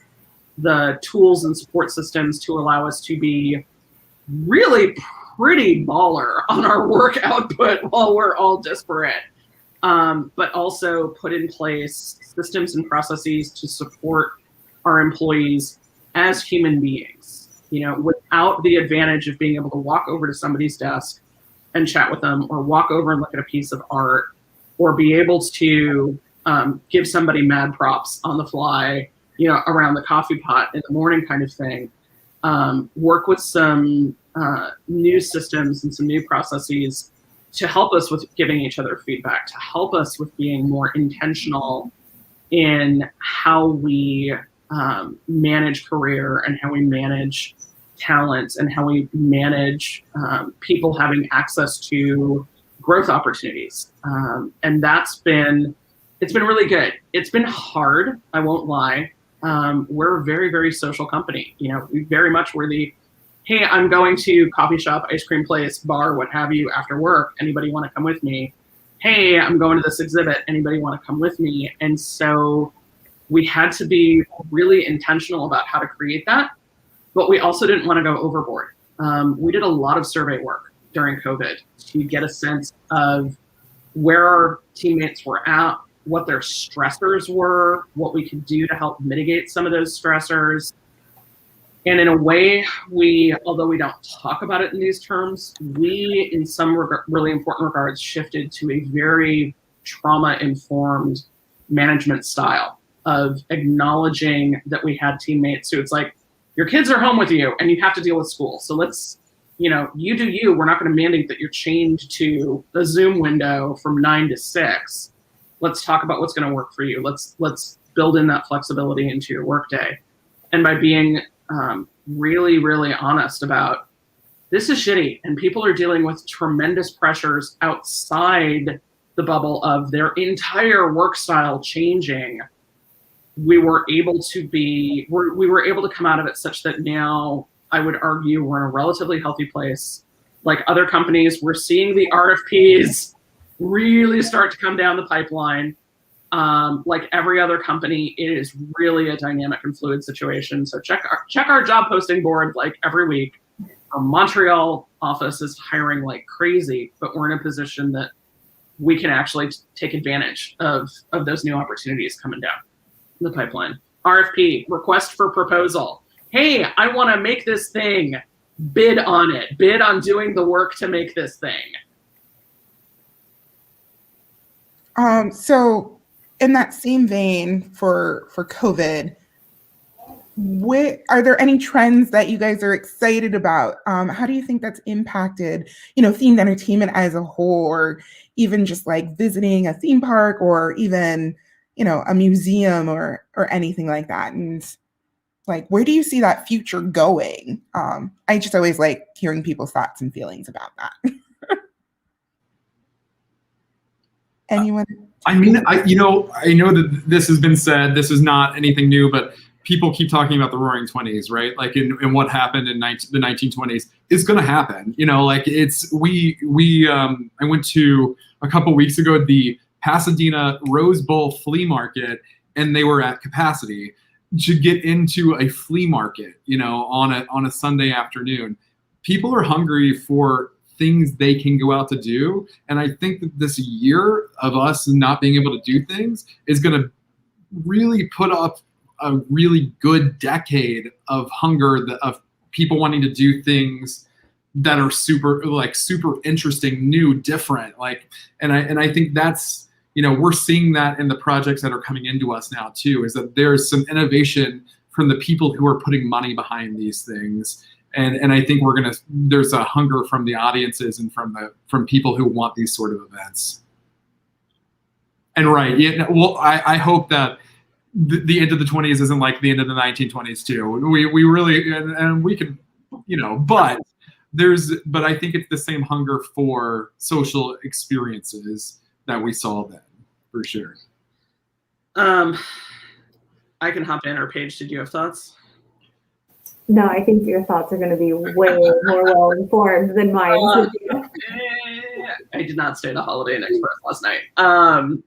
the tools and support systems to allow us to be really pretty baller on our work output while we're all disparate, but also put in place systems and processes to support our employees as human beings, without the advantage of being able to walk over to somebody's desk and chat with them, or walk over and look at a piece of art, or be able to give somebody mad props on the fly, around the coffee pot in the morning kind of thing. Work with some new systems and some new processes to help us with giving each other feedback, to help us with being more intentional in how we manage career and how we manage talent and how we manage people having access to growth opportunities. And it's been really good. It's been hard, I won't lie. We're a very, very social company. You know, we very much were the, hey, I'm going to coffee shop, ice cream place, bar, what have you, after work. Anybody want to come with me? Hey, I'm going to this exhibit. Anybody want to come with me? And so we had to be really intentional about how to create that, but we also didn't want to go overboard. We did a lot of survey work during COVID to get a sense of where our teammates were at, what their stressors were, what we could do to help mitigate some of those stressors. And in a way, although we don't talk about it in these terms, we, in some really important regards, shifted to a very trauma-informed management style of acknowledging that we had teammates who it's like, your kids are home with you and you have to deal with school. So let's, you do you. We're not going to mandate that you're chained to a Zoom window from 9 to 6. Let's talk about what's going to work for you. Let's build in that flexibility into your workday. And by being really, really honest about this is shitty and people are dealing with tremendous pressures outside the bubble of their entire work style changing, we were able to come out of it such that now I would argue we're in a relatively healthy place. Like other companies, we're seeing the RFPs really start to come down the pipeline. Like every other company, it is really a dynamic and fluid situation. So check our job posting board like every week. Our Montreal office is hiring like crazy, but we're in a position that we can actually take advantage of those new opportunities coming down the pipeline. RFP, request for proposal. Hey, I want to make this thing. Bid on it. Bid on doing the work to make this thing. So in that same vein for COVID, are there any trends that you guys are excited about? How do you think that's impacted, themed entertainment as a whole, or even just like visiting a theme park or even, a museum or anything like that? And like, where do you see that future going? I just always like hearing people's thoughts and feelings about that. Anyone? I mean, I know that this has been said, this is not anything new, but people keep talking about the Roaring 20s, right? Like in what happened in the 1920s, it's going to happen. I went to a couple weeks ago the Pasadena Rose Bowl flea market, and they were at capacity to get into a flea market, on a Sunday afternoon. People are hungry for things they can go out to do. And I think that this year of us not being able to do things is going to really put up a really good decade of hunger, of people wanting to do things that are super interesting, new, different. And I think that's, we're seeing that in the projects that are coming into us now too, is that there's some innovation from the people who are putting money behind these things. And I think there's a hunger from the audiences and from people who want these sort of events. And right, I hope that the end of the 20s isn't like the end of the 1920s too. We really, and we can, but I think it's the same hunger for social experiences that we saw then, for sure. I can hop in, or Paige, did you have thoughts? No, I think your thoughts are going to be way more well informed than mine. I did not stay at a Holiday Inn Express last night,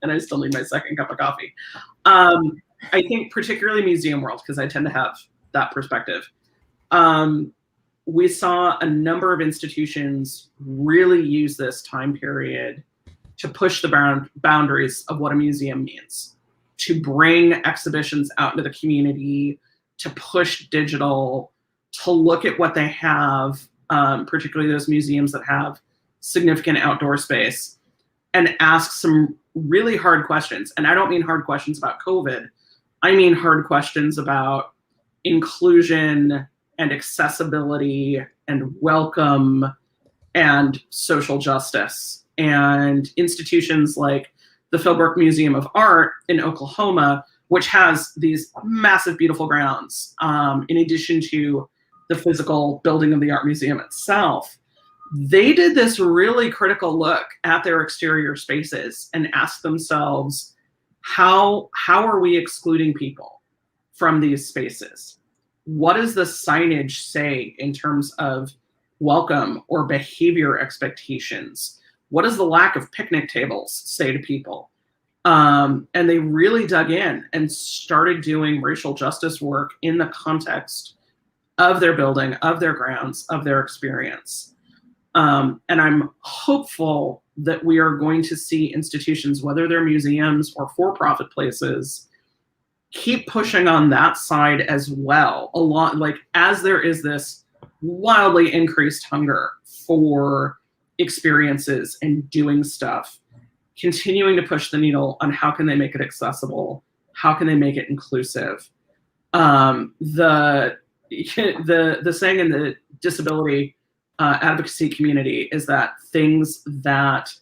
and I still need my second cup of coffee. I think particularly Museum World, because I tend to have that perspective. We saw a number of institutions really use this time period to push the boundaries of what a museum means, to bring exhibitions out into the community, to push digital, to look at what they have, particularly those museums that have significant outdoor space, and ask some really hard questions. And I don't mean hard questions about COVID. I mean hard questions about inclusion and accessibility and welcome and social justice. And institutions like the Philbrook Museum of Art in Oklahoma, which has these massive, beautiful grounds, in addition to the physical building of the art museum itself, they did this really critical look at their exterior spaces and asked themselves, how are we excluding people from these spaces? What does the signage say in terms of welcome or behavior expectations? What does the lack of picnic tables say to people? And they really dug in and started doing racial justice work in the context of their building, of their grounds, of their experience. And I'm hopeful that we are going to see institutions, whether they're museums or for-profit places, keep pushing on that side as well. A lot, like, as there is this wildly increased hunger for experiences and doing stuff, continuing to push the needle on how can they make it accessible, how can they make it inclusive. The saying in the disability advocacy community is that things that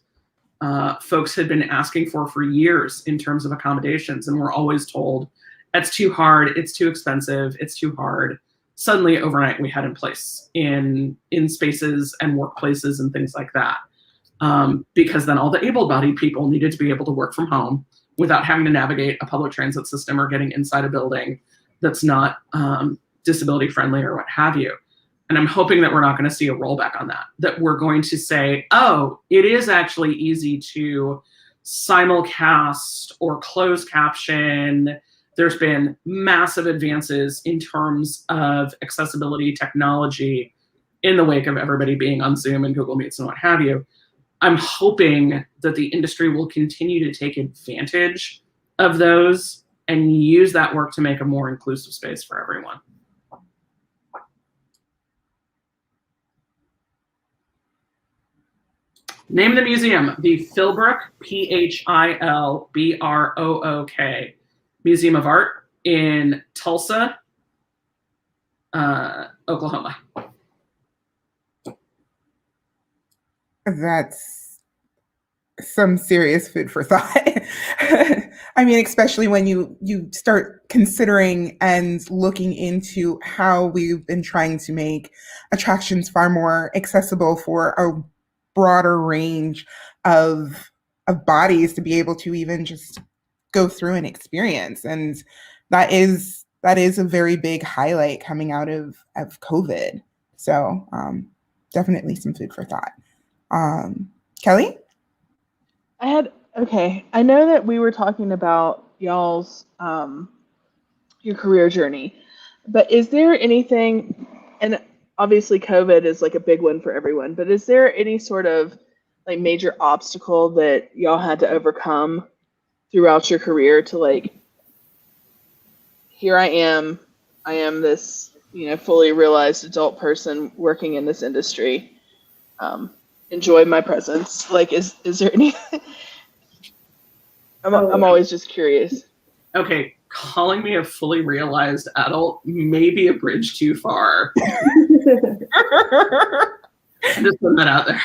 folks had been asking for years in terms of accommodations, and we're always told it's too hard, it's too expensive, it's too hard. Suddenly overnight we had in place in spaces and workplaces and things like that. Because then all the able-bodied people needed to be able to work from home without having to navigate a public transit system or getting inside a building that's not disability friendly or what have you. And I'm hoping that we're not going to see a rollback on that, that we're going to say, oh, it is actually easy to simulcast or closed caption. There's been massive advances in terms of accessibility technology in the wake of everybody being on Zoom and Google Meets and what have you. I'm hoping that the industry will continue to take advantage of those and use that work to make a more inclusive space for everyone. Name of the museum, the Philbrook, Philbrook, Museum of Art in Tulsa, Oklahoma. That's some serious food for thought. I mean, especially when you start considering and looking into how we've been trying to make attractions far more accessible for a broader range of bodies to be able to even just go through an experience. And that is a very big highlight coming out of COVID. So definitely some food for thought. Kelly? I know that we were talking about y'all's your career journey, but is there anything, and obviously COVID is like a big one for everyone, but is there any sort of like major obstacle that y'all had to overcome throughout your career to like, here I am this, fully realized adult person working in this industry. Enjoy my presence. Like, is there any? I'm always just curious. Okay, calling me a fully realized adult may be a bridge too far. Just put that out there.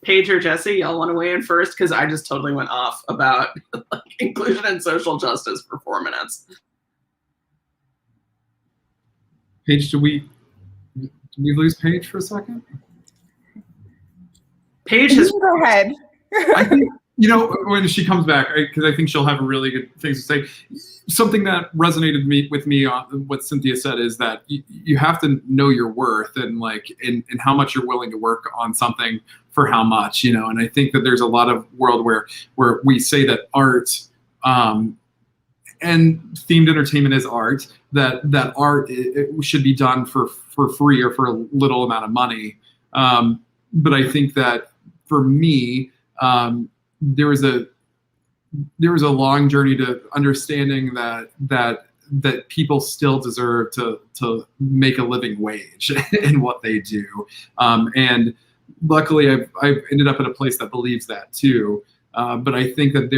Paige or Jesse, y'all want to weigh in first? Because I just totally went off about like, inclusion and social justice for 4 minutes. Paige, did we lose Paige for a second? Paige has. Go ahead. I think, when she comes back, because I think she'll have really good things to say. Something that resonated with me on what Cynthia said is that you have to know your worth and like and how much you're willing to work on something for how much, and I think that there's a lot of world where we say that art and themed entertainment is art, that art it should be done for free or for a little amount of money. But I think that for me, there was a long journey to understanding that people still deserve to make a living wage in what they do. And luckily I've ended up at a place that believes that too. But I think that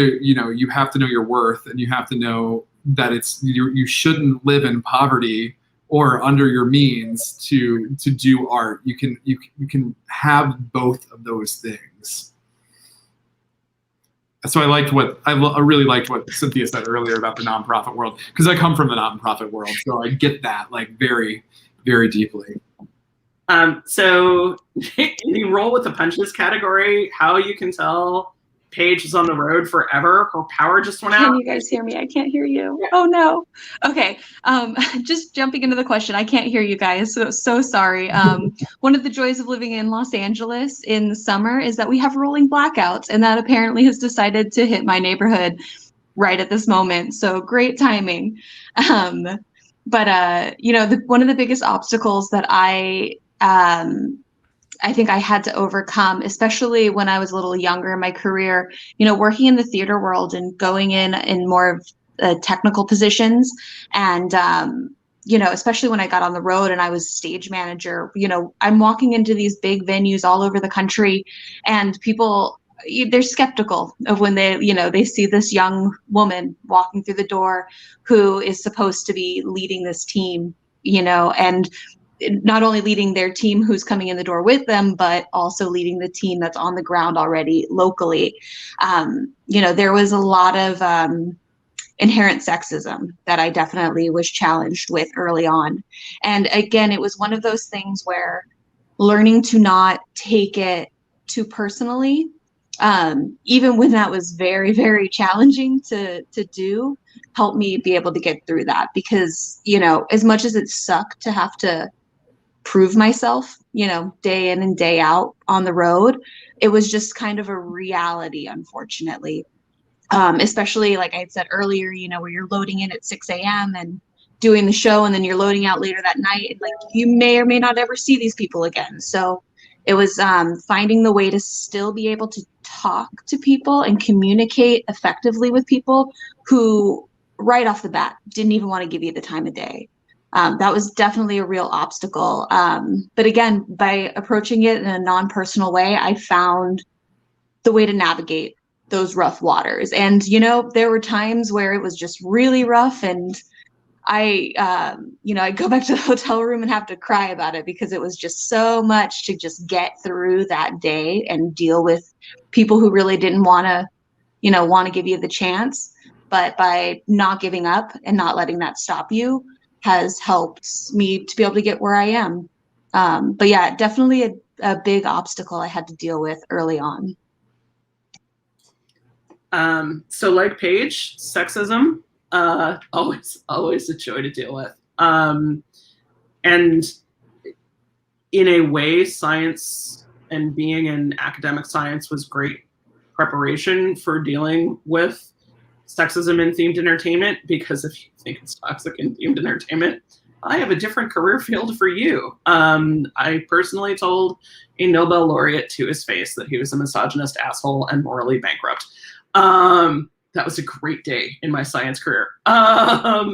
you have to know your worth, and you have to know that you shouldn't live in poverty or under your means to do art. You can have both of those things. so I really liked what Cynthia said earlier about the nonprofit world, because I come from the nonprofit world, so I get that like very, very deeply. So in the roll with the punches category, how you can tell Paige is on the road forever. Her power just went out. Can you guys hear me? I can't hear you. Oh no. Okay. Just jumping into the question. I can't hear you guys. So sorry. One of the joys of living in Los Angeles in the summer is that we have rolling blackouts, and that apparently has decided to hit my neighborhood right at this moment. So great timing. But one of the biggest obstacles that I think I had to overcome, especially when I was a little younger in my career, working in the theater world and going in more of technical positions. And, especially when I got on the road and I was stage manager, I'm walking into these big venues all over the country, and people, they're skeptical of when they see this young woman walking through the door who is supposed to be leading this team, and not only leading their team who's coming in the door with them, but also leading the team that's on the ground already locally. There was a lot of inherent sexism that I definitely was challenged with early on. And again, it was one of those things where learning to not take it too personally, even when that was very, very challenging to do, helped me be able to get through that. Because, as much as it sucked to have to prove myself, day in and day out on the road, it was just kind of a reality, unfortunately. Especially like I had said earlier, where you're loading in at 6 a.m. and doing the show, and then you're loading out later that night, and like you may or may not ever see these people again. So it was finding the way to still be able to talk to people and communicate effectively with people who right off the bat didn't even want to give you the time of day. That was definitely a real obstacle. But again, by approaching it in a non-personal way, I found the way to navigate those rough waters. And, there were times where it was just really rough, and I'd go back to the hotel room and have to cry about it, because it was just so much to just get through that day and deal with people who really didn't want to give you the chance. But by not giving up and not letting that stop you has helped me to be able to get where I am. But yeah, definitely a big obstacle I had to deal with early on. So like Paige, sexism, always a joy to deal with. And in a way, science and being in academic science was great preparation for dealing with sexism in themed entertainment, because if you think it's toxic in themed entertainment, I have a different career field for you. I personally told a Nobel laureate to his face that he was a misogynist asshole and morally bankrupt. That was a great day in my science career. So,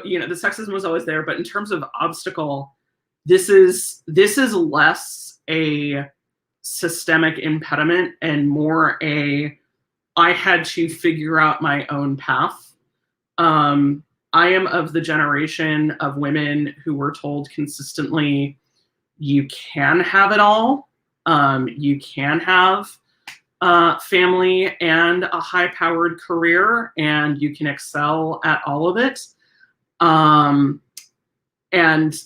the sexism was always there, but in terms of obstacle, this is less a systemic impediment and more I had to figure out my own path. I am of the generation of women who were told consistently, you can have it all. You can have family and a high-powered career, and you can excel at all of it. And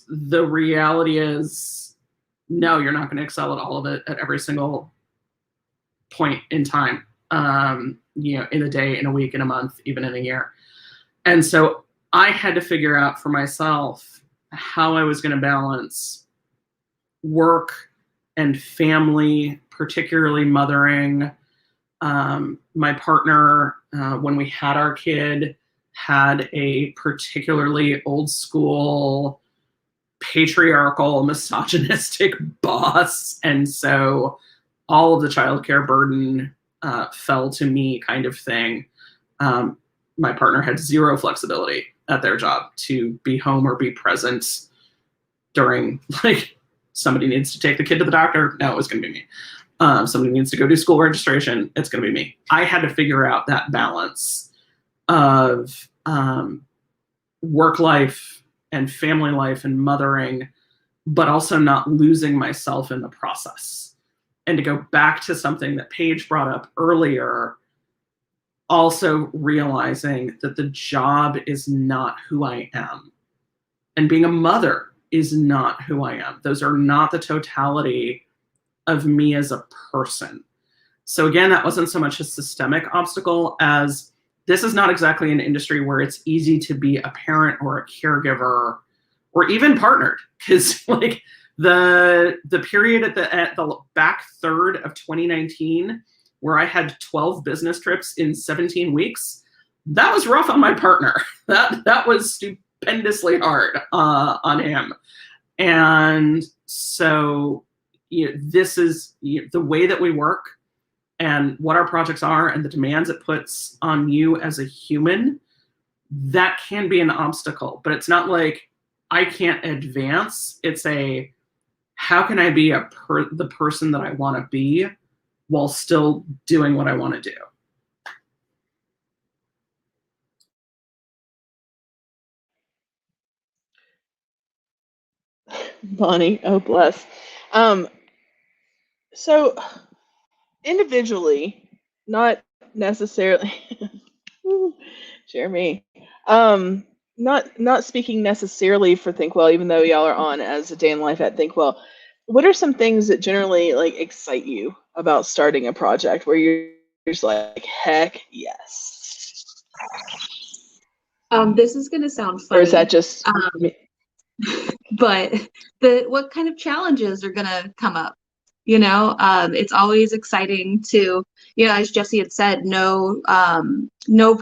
the reality is, no, you're not going to excel at all of it at every single point in time. In a day, in a week, in a month, even in a year. And so I had to figure out for myself how I was going to balance work and family, particularly mothering. My partner, when we had our kid, had a particularly old school, patriarchal, misogynistic boss. And so all of the childcare burden fell to me, kind of thing. My partner had zero flexibility at their job to be home or be present during, like, somebody needs to take the kid to the doctor. No, it was going to be me. Somebody needs to go do school registration. It's going to be me. I had to figure out that balance of work life and family life and mothering, but also not losing myself in the process. And to go back to something that Paige brought up earlier, also realizing that the job is not who I am. And being a mother is not who I am. Those are not the totality of me as a person. So again, that wasn't so much a systemic obstacle as this is not exactly an industry where it's easy to be a parent or a caregiver or even partnered. Because like the period at the back third of 2019, where I had 12 business trips in 17 weeks, that was rough on my partner. That was stupendously hard on him. And so, this is the way that we work and what our projects are and the demands it puts on you as a human. That can be an obstacle, but it's not like I can't advance. It's how can I be the person that I want to be while still doing what I want to do? Bonnie, oh bless. So individually, not necessarily, Jeremy, not speaking necessarily for Thinkwell, even though y'all are on as a day in life at Thinkwell. What are some things that generally like excite you about starting a project where you're just like, heck yes? This is going to sound funny. Or is that just but what kind of challenges are going to come up? It's always exciting to, as Jesse had said, no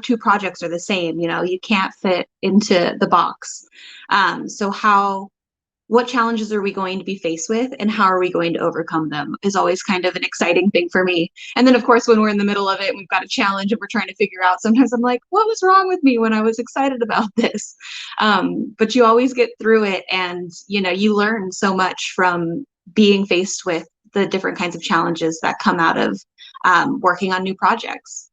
two projects are the same. You can't fit into the box. So what challenges are we going to be faced with, and how are we going to overcome them is always kind of an exciting thing for me. And then of course, when we're in the middle of it, we've got a challenge and we're trying to figure out, sometimes I'm like, what was wrong with me when I was excited about this? But you always get through it, and you learn so much from being faced with the different kinds of challenges that come out of working on new projects.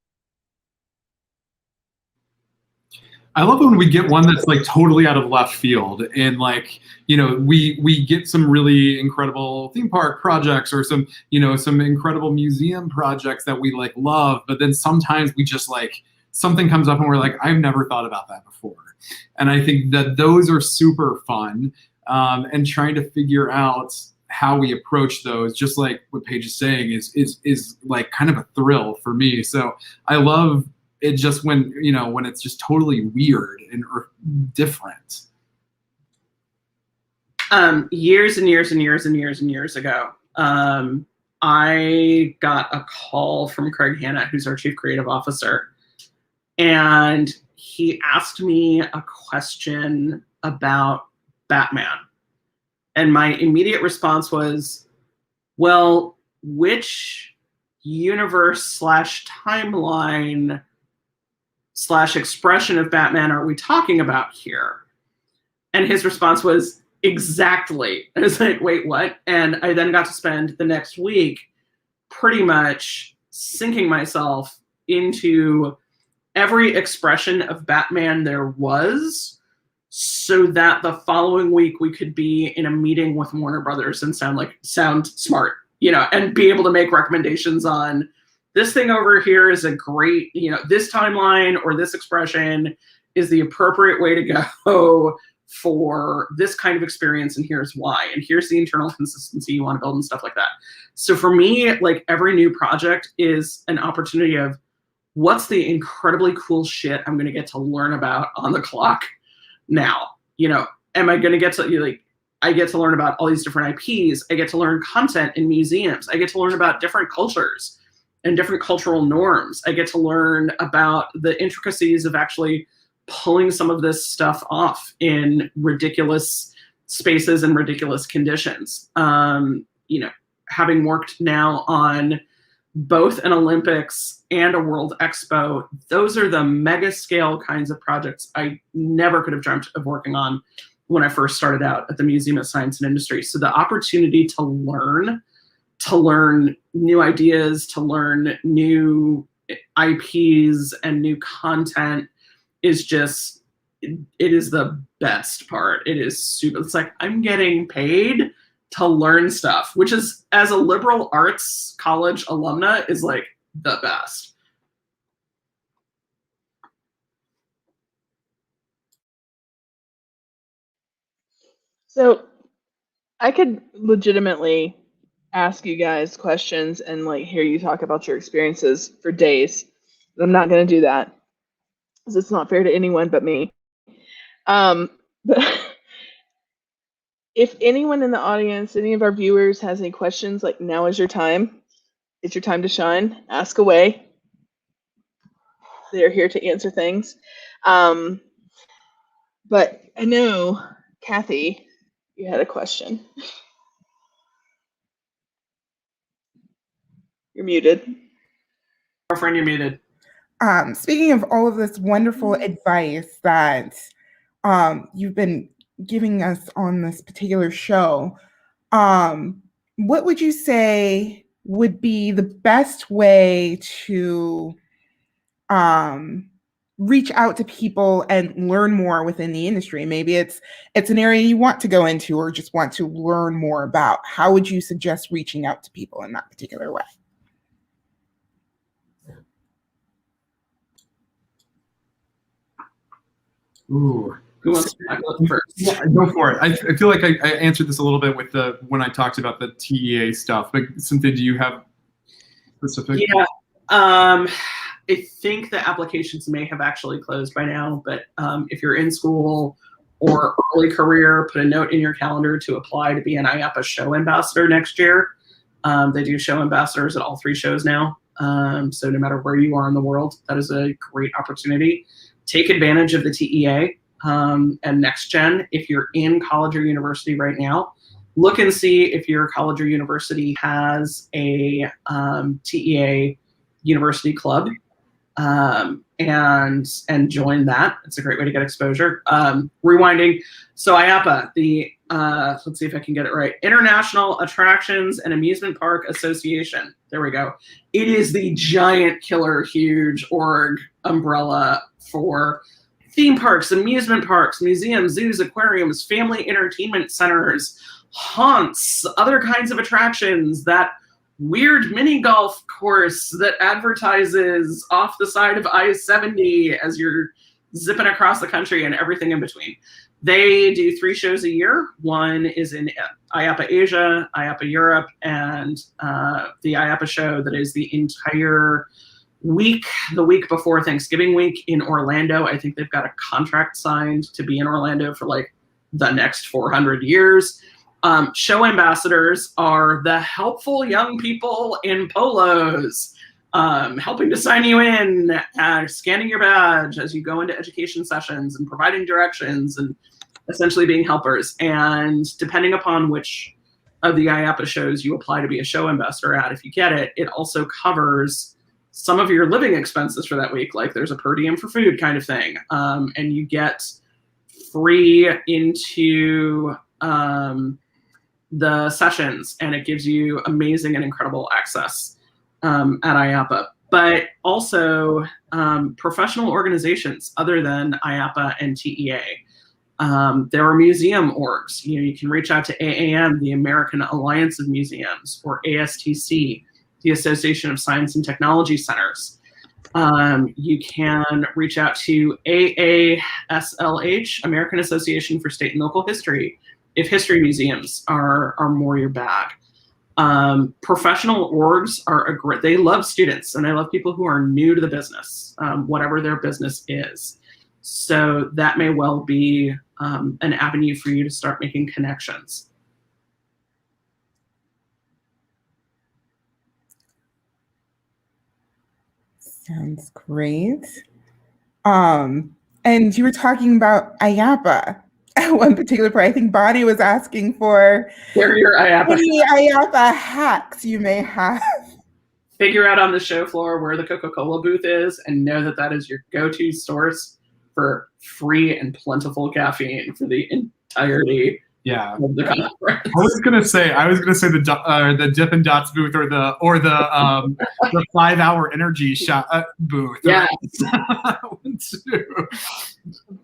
I love when we get one that's like totally out of left field, and like, we get some really incredible theme park projects or some incredible museum projects that we like love, but then sometimes we just like something comes up and we're like, I've never thought about that before. And I think that those are super fun, and trying to figure out how we approach those, just like what Paige is saying, is like kind of a thrill for me. So I love it just when it's just totally weird or different. Years and years and years and years and years ago, I got a call from Craig Hanna, who's our Chief Creative Officer, and he asked me a question about Batman. And my immediate response was, well, which universe /timeline /expression of Batman are we talking about here? And his response was, exactly. I was like, wait, what? And I then got to spend the next week pretty much sinking myself into every expression of Batman there was, so that the following week we could be in a meeting with Warner Brothers and sound smart, and be able to make recommendations on this thing over here is a great, this timeline or this expression is the appropriate way to go for this kind of experience, and here's why, and here's the internal consistency you want to build and stuff like that. So for me, like, every new project is an opportunity of what's the incredibly cool shit I'm going to get to learn about on the clock now. Am I going to get to, I get to learn about all these different IPs. I get to learn content in museums. I get to learn about different cultures and different cultural norms. I get to learn about the intricacies of actually pulling some of this stuff off in ridiculous spaces and ridiculous conditions. Having worked now on both an Olympics and a World Expo, those are the mega scale kinds of projects I never could have dreamt of working on when I first started out at the Museum of Science and Industry. So the opportunity to learn new ideas, to learn new IPs and new content is just, it is the best part. It is super, it's like I'm getting paid to learn stuff, which is, as a liberal arts college alumna, is like the best. So I could legitimately ask you guys questions and like hear you talk about your experiences for days. But I'm not going to do that because it's not fair to anyone but me. But if anyone in the audience, any of our viewers has any questions, like now is your time. It's your time to shine. Ask away. They're here to answer things. But I know, Kathy, you had a question. You're muted. Girlfriend, you're muted. Speaking of all of this wonderful advice that you've been giving us on this particular show, what would you say would be the best way to reach out to people and learn more within the industry? Maybe it's an area you want to go into or just want to learn more about. How would you suggest reaching out to people in that particular way? Ooh. Who wants to go first? Yeah, go for it. I feel like I answered this a little bit with when I talked about the TEA stuff. But Cynthia, do you have specific? Yeah. I think the applications may have actually closed by now, but if you're in school or early career, put a note in your calendar to apply to be an IAPA show ambassador next year. They do show ambassadors at all 3 shows now. So no matter where you are in the world, that is a great opportunity. Take advantage of the TEA and Next Gen. If you're in college or university right now, look and see if your college or university has a TEA university club, and join that. It's a great way to get exposure. Rewinding. So IAPA, the let's see if I can get it right. International Attractions and Amusement Park Association. There we go. It is the giant, killer, huge org umbrella for theme parks, amusement parks, museums, zoos, aquariums, family entertainment centers, haunts, other kinds of attractions, that weird mini golf course that advertises off the side of I-70 as you're zipping across the country, and everything in between. They do 3 shows a year. One is in IAPA Asia, IAPA Europe, and the IAPA show that is the entire week, the week before Thanksgiving week in Orlando. I think they've got a contract signed to be in Orlando for like the next 400 years. Show ambassadors are the helpful young people in polos, helping to sign you in, scanning your badge as you go into education sessions, and providing directions, and essentially being helpers. And depending upon which of the IAPA shows you apply to be a show ambassador at, if you get it, it also covers some of your living expenses for that week. Like there's a per diem for food kind of thing. And you get free into the sessions, and it gives you amazing and incredible access at IAPA. But also professional organizations other than IAPA and TEA. There are museum orgs. You can reach out to AAM, the American Alliance of Museums, or ASTC, the Association of Science and Technology Centers. You can reach out to AASLH, American Association for State and Local History, if history museums are more your bag. Professional orgs are they love students, and they love people who are new to the business, whatever their business is. So that may well be an avenue for you to start making connections. Sounds great. And you were talking about IAPA at one particular point. I think Bonnie was asking for your IAPA. any IAPA hacks you may have. Figure out on the show floor where the Coca-Cola booth is, and know that that is your go-to source for free and plentiful caffeine for the entirety of the conference. I was gonna say the Dippin' Dots booth or the 5-hour energy shot booth. Yeah.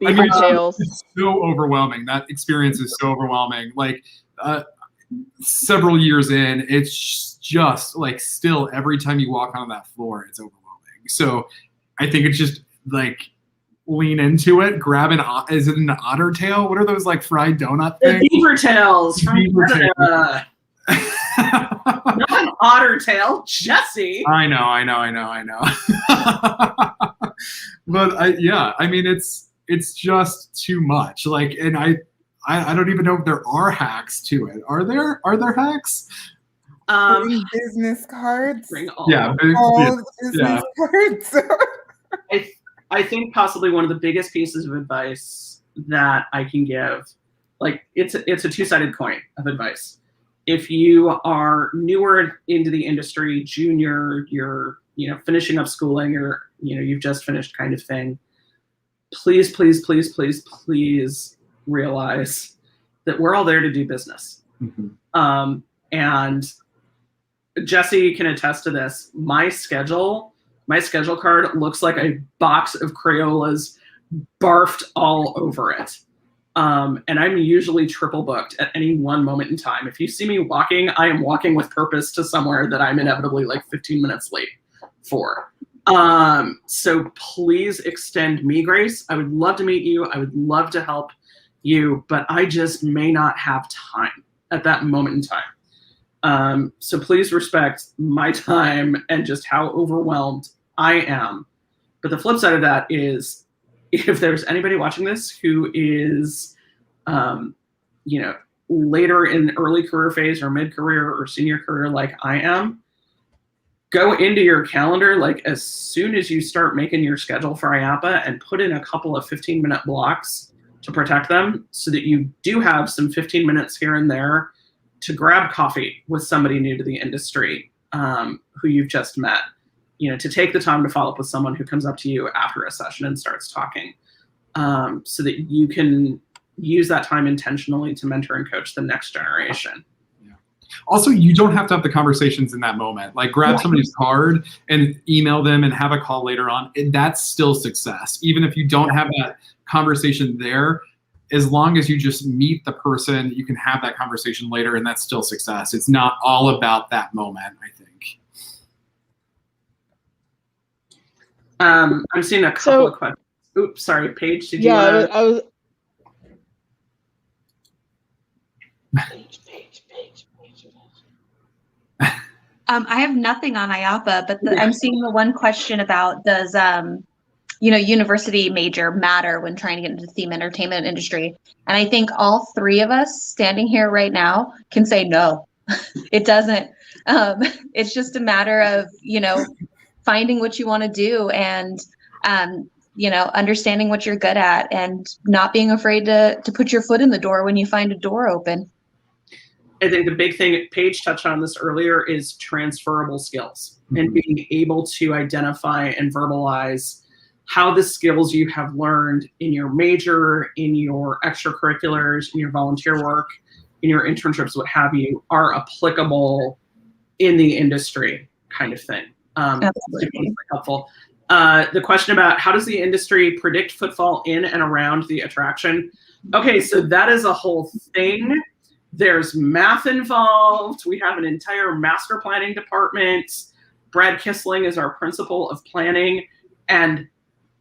Beaver tails. It's so overwhelming. That experience is so overwhelming. Like several years in, it's just like still every time you walk on that floor, it's overwhelming. So I think it's just like lean into it, grab is it an otter tail? What are those like fried donut things? The beaver tails from Beaver Canada. Not an otter tail, Jesse. I know. But I mean, it's just too much. Like, and I don't even know if there are hacks to it. Are there hacks? Bring business cards. Bring all business cards. I think possibly one of the biggest pieces of advice that I can give, like it's a two-sided coin of advice. If you are newer into the industry, junior, you're finishing up schooling, or you've just finished kind of thing, please realize that we're all there to do business. Mm-hmm. And Jesse can attest to this. My schedule card looks like a box of Crayolas barfed all over it. And I'm usually triple booked at any one moment in time. If you see me walking, I am walking with purpose to somewhere that I'm inevitably like 15 minutes late for. So please extend me grace. I would love to meet you. I would love to help you, but I just may not have time at that moment in time. So please respect my time and just how overwhelmed I am. But the flip side of that is, if there's anybody watching this who is, later in early career phase or mid-career or senior career like I am, go into your calendar like as soon as you start making your schedule for IAPA and put in a couple of 15-minute blocks to protect them, so that you do have some 15 minutes here and there to grab coffee with somebody new to the industry who you've just met. To take the time to follow up with someone who comes up to you after a session and starts talking, so that you can use that time intentionally to mentor and coach the next generation. Yeah. Also, you don't have to have the conversations in that moment. Like, grab somebody's card and email them and have a call later on. That's still success. Even if you don't have that conversation there, as long as you just meet the person, you can have that conversation later, and that's still success. It's not all about that moment, I think. I'm seeing a couple of questions. Oops, sorry, Paige, did you I was I have nothing on IAPA, but I'm seeing the one question about, does university major matter when trying to get into the theme entertainment industry? And I think all three of us standing here right now can say no, it doesn't. It's just a matter of, finding what you want to do and, understanding what you're good at and not being afraid to put your foot in the door when you find a door open. I think the big thing, Paige touched on this earlier, is transferable skills, and being able to identify and verbalize how the skills you have learned in your major, in your extracurriculars, in your volunteer work, in your internships, what have you, are applicable in the industry, kind of thing. Absolutely helpful. The question about how does the industry predict footfall in and around the attraction? Okay, so that is a whole thing. There's math involved. We have an entire master planning department. Brad Kissling is our principal of planning. And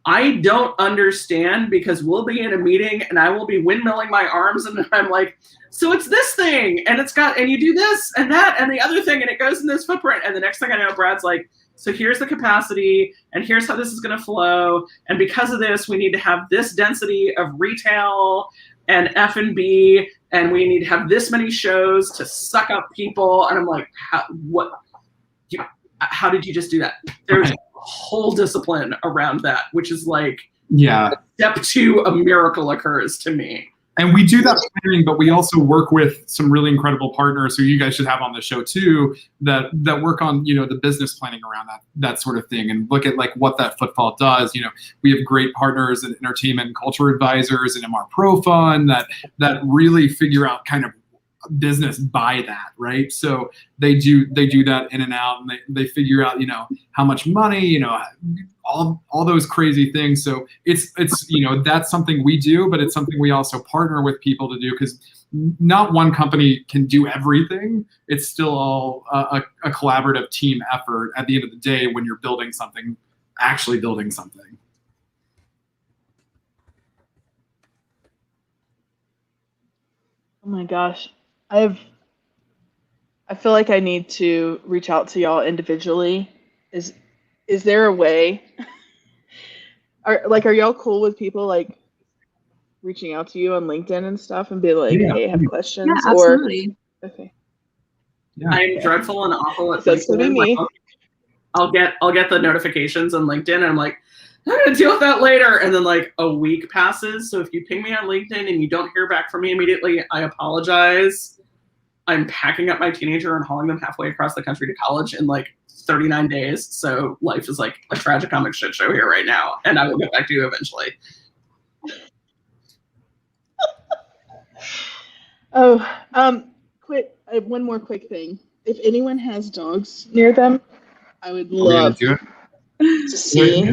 I don't understand, because we'll be in a meeting and I will be windmilling my arms and I'm like, so it's this thing and and you do this and that and the other thing and it goes in this footprint. And the next thing I know, Brad's like, so here's the capacity and here's how this is going to flow. And because of this, we need to have this density of retail and F&B, and we need to have this many shows to suck up people. And I'm like, how did you just do that? There's a whole discipline around that, which is like, step 2, a miracle occurs to me. And we do that planning, but we also work with some really incredible partners who you guys should have on the show too, that work on, the business planning around that sort of thing, and look at like what that footfall does. We have great partners in entertainment and culture advisors and MR Pro Fund that really figure out kind of business by that, right? So they do that in and out, and they figure out, how much money, all those crazy things. So it's that's something we do, but it's something we also partner with people to do, because not one company can do everything. It's still all a collaborative team effort at the end of the day when you're building something, actually building something. Oh my gosh. I feel like I need to reach out to y'all individually. Is there a way? Are y'all cool with people like reaching out to you on LinkedIn and stuff and be like, Yeah. hey, I have questions? Yeah, absolutely. Okay. Yeah. I'm dreadful and awful at That's gonna be me. I'll get the notifications on LinkedIn and I'm like, I'm gonna deal with that later. And then like a week passes. So if you ping me on LinkedIn and you don't hear back from me immediately, I apologize. I'm packing up my teenager and hauling them halfway across the country to college in like 39 days. So life is like a tragicomic shit show here right now. And I will get back to you eventually. One more quick thing. If anyone has dogs near them, I would love to see.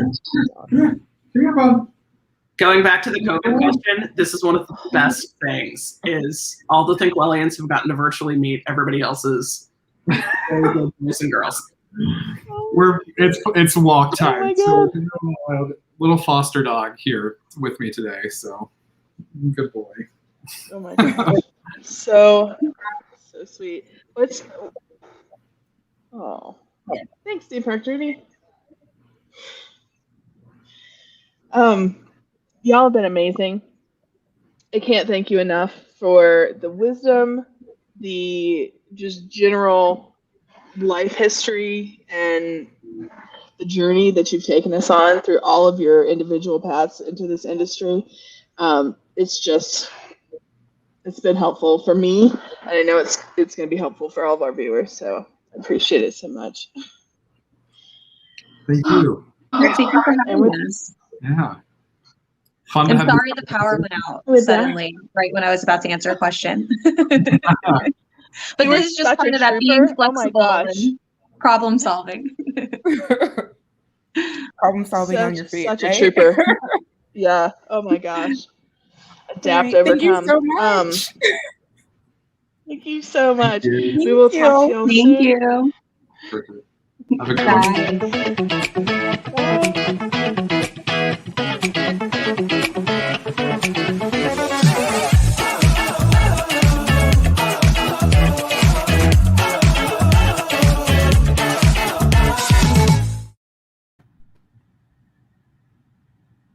Going back to the COVID question, this is one of the best things is all the Thinkwellians who've gotten to virtually meet everybody else's boys and girls. It's walk time. Oh So little foster dog here with me today. So good boy. Oh my god. So sweet. Thanks, Steve Park Judy. Y'all have been amazing. I can't thank you enough for the wisdom, the just general life history, and the journey that you've taken us on through all of your individual paths into this industry. It's been helpful for me, and I know it's going to be helpful for all of our viewers. So I appreciate it so much. Thank you. Thank you for having us. Yeah. Fun. I'm sorry the power went out suddenly, right when I was about to answer a question. But this is just part of that being flexible and problem solving. Problem solving on your feet. Such right? a trooper. Yeah. Oh my gosh. Adapt, overcome. Thank you so much. Thank you so much. Thank you. We will talk to you all soon. Thank you. Perfect. Have a good one. Bye.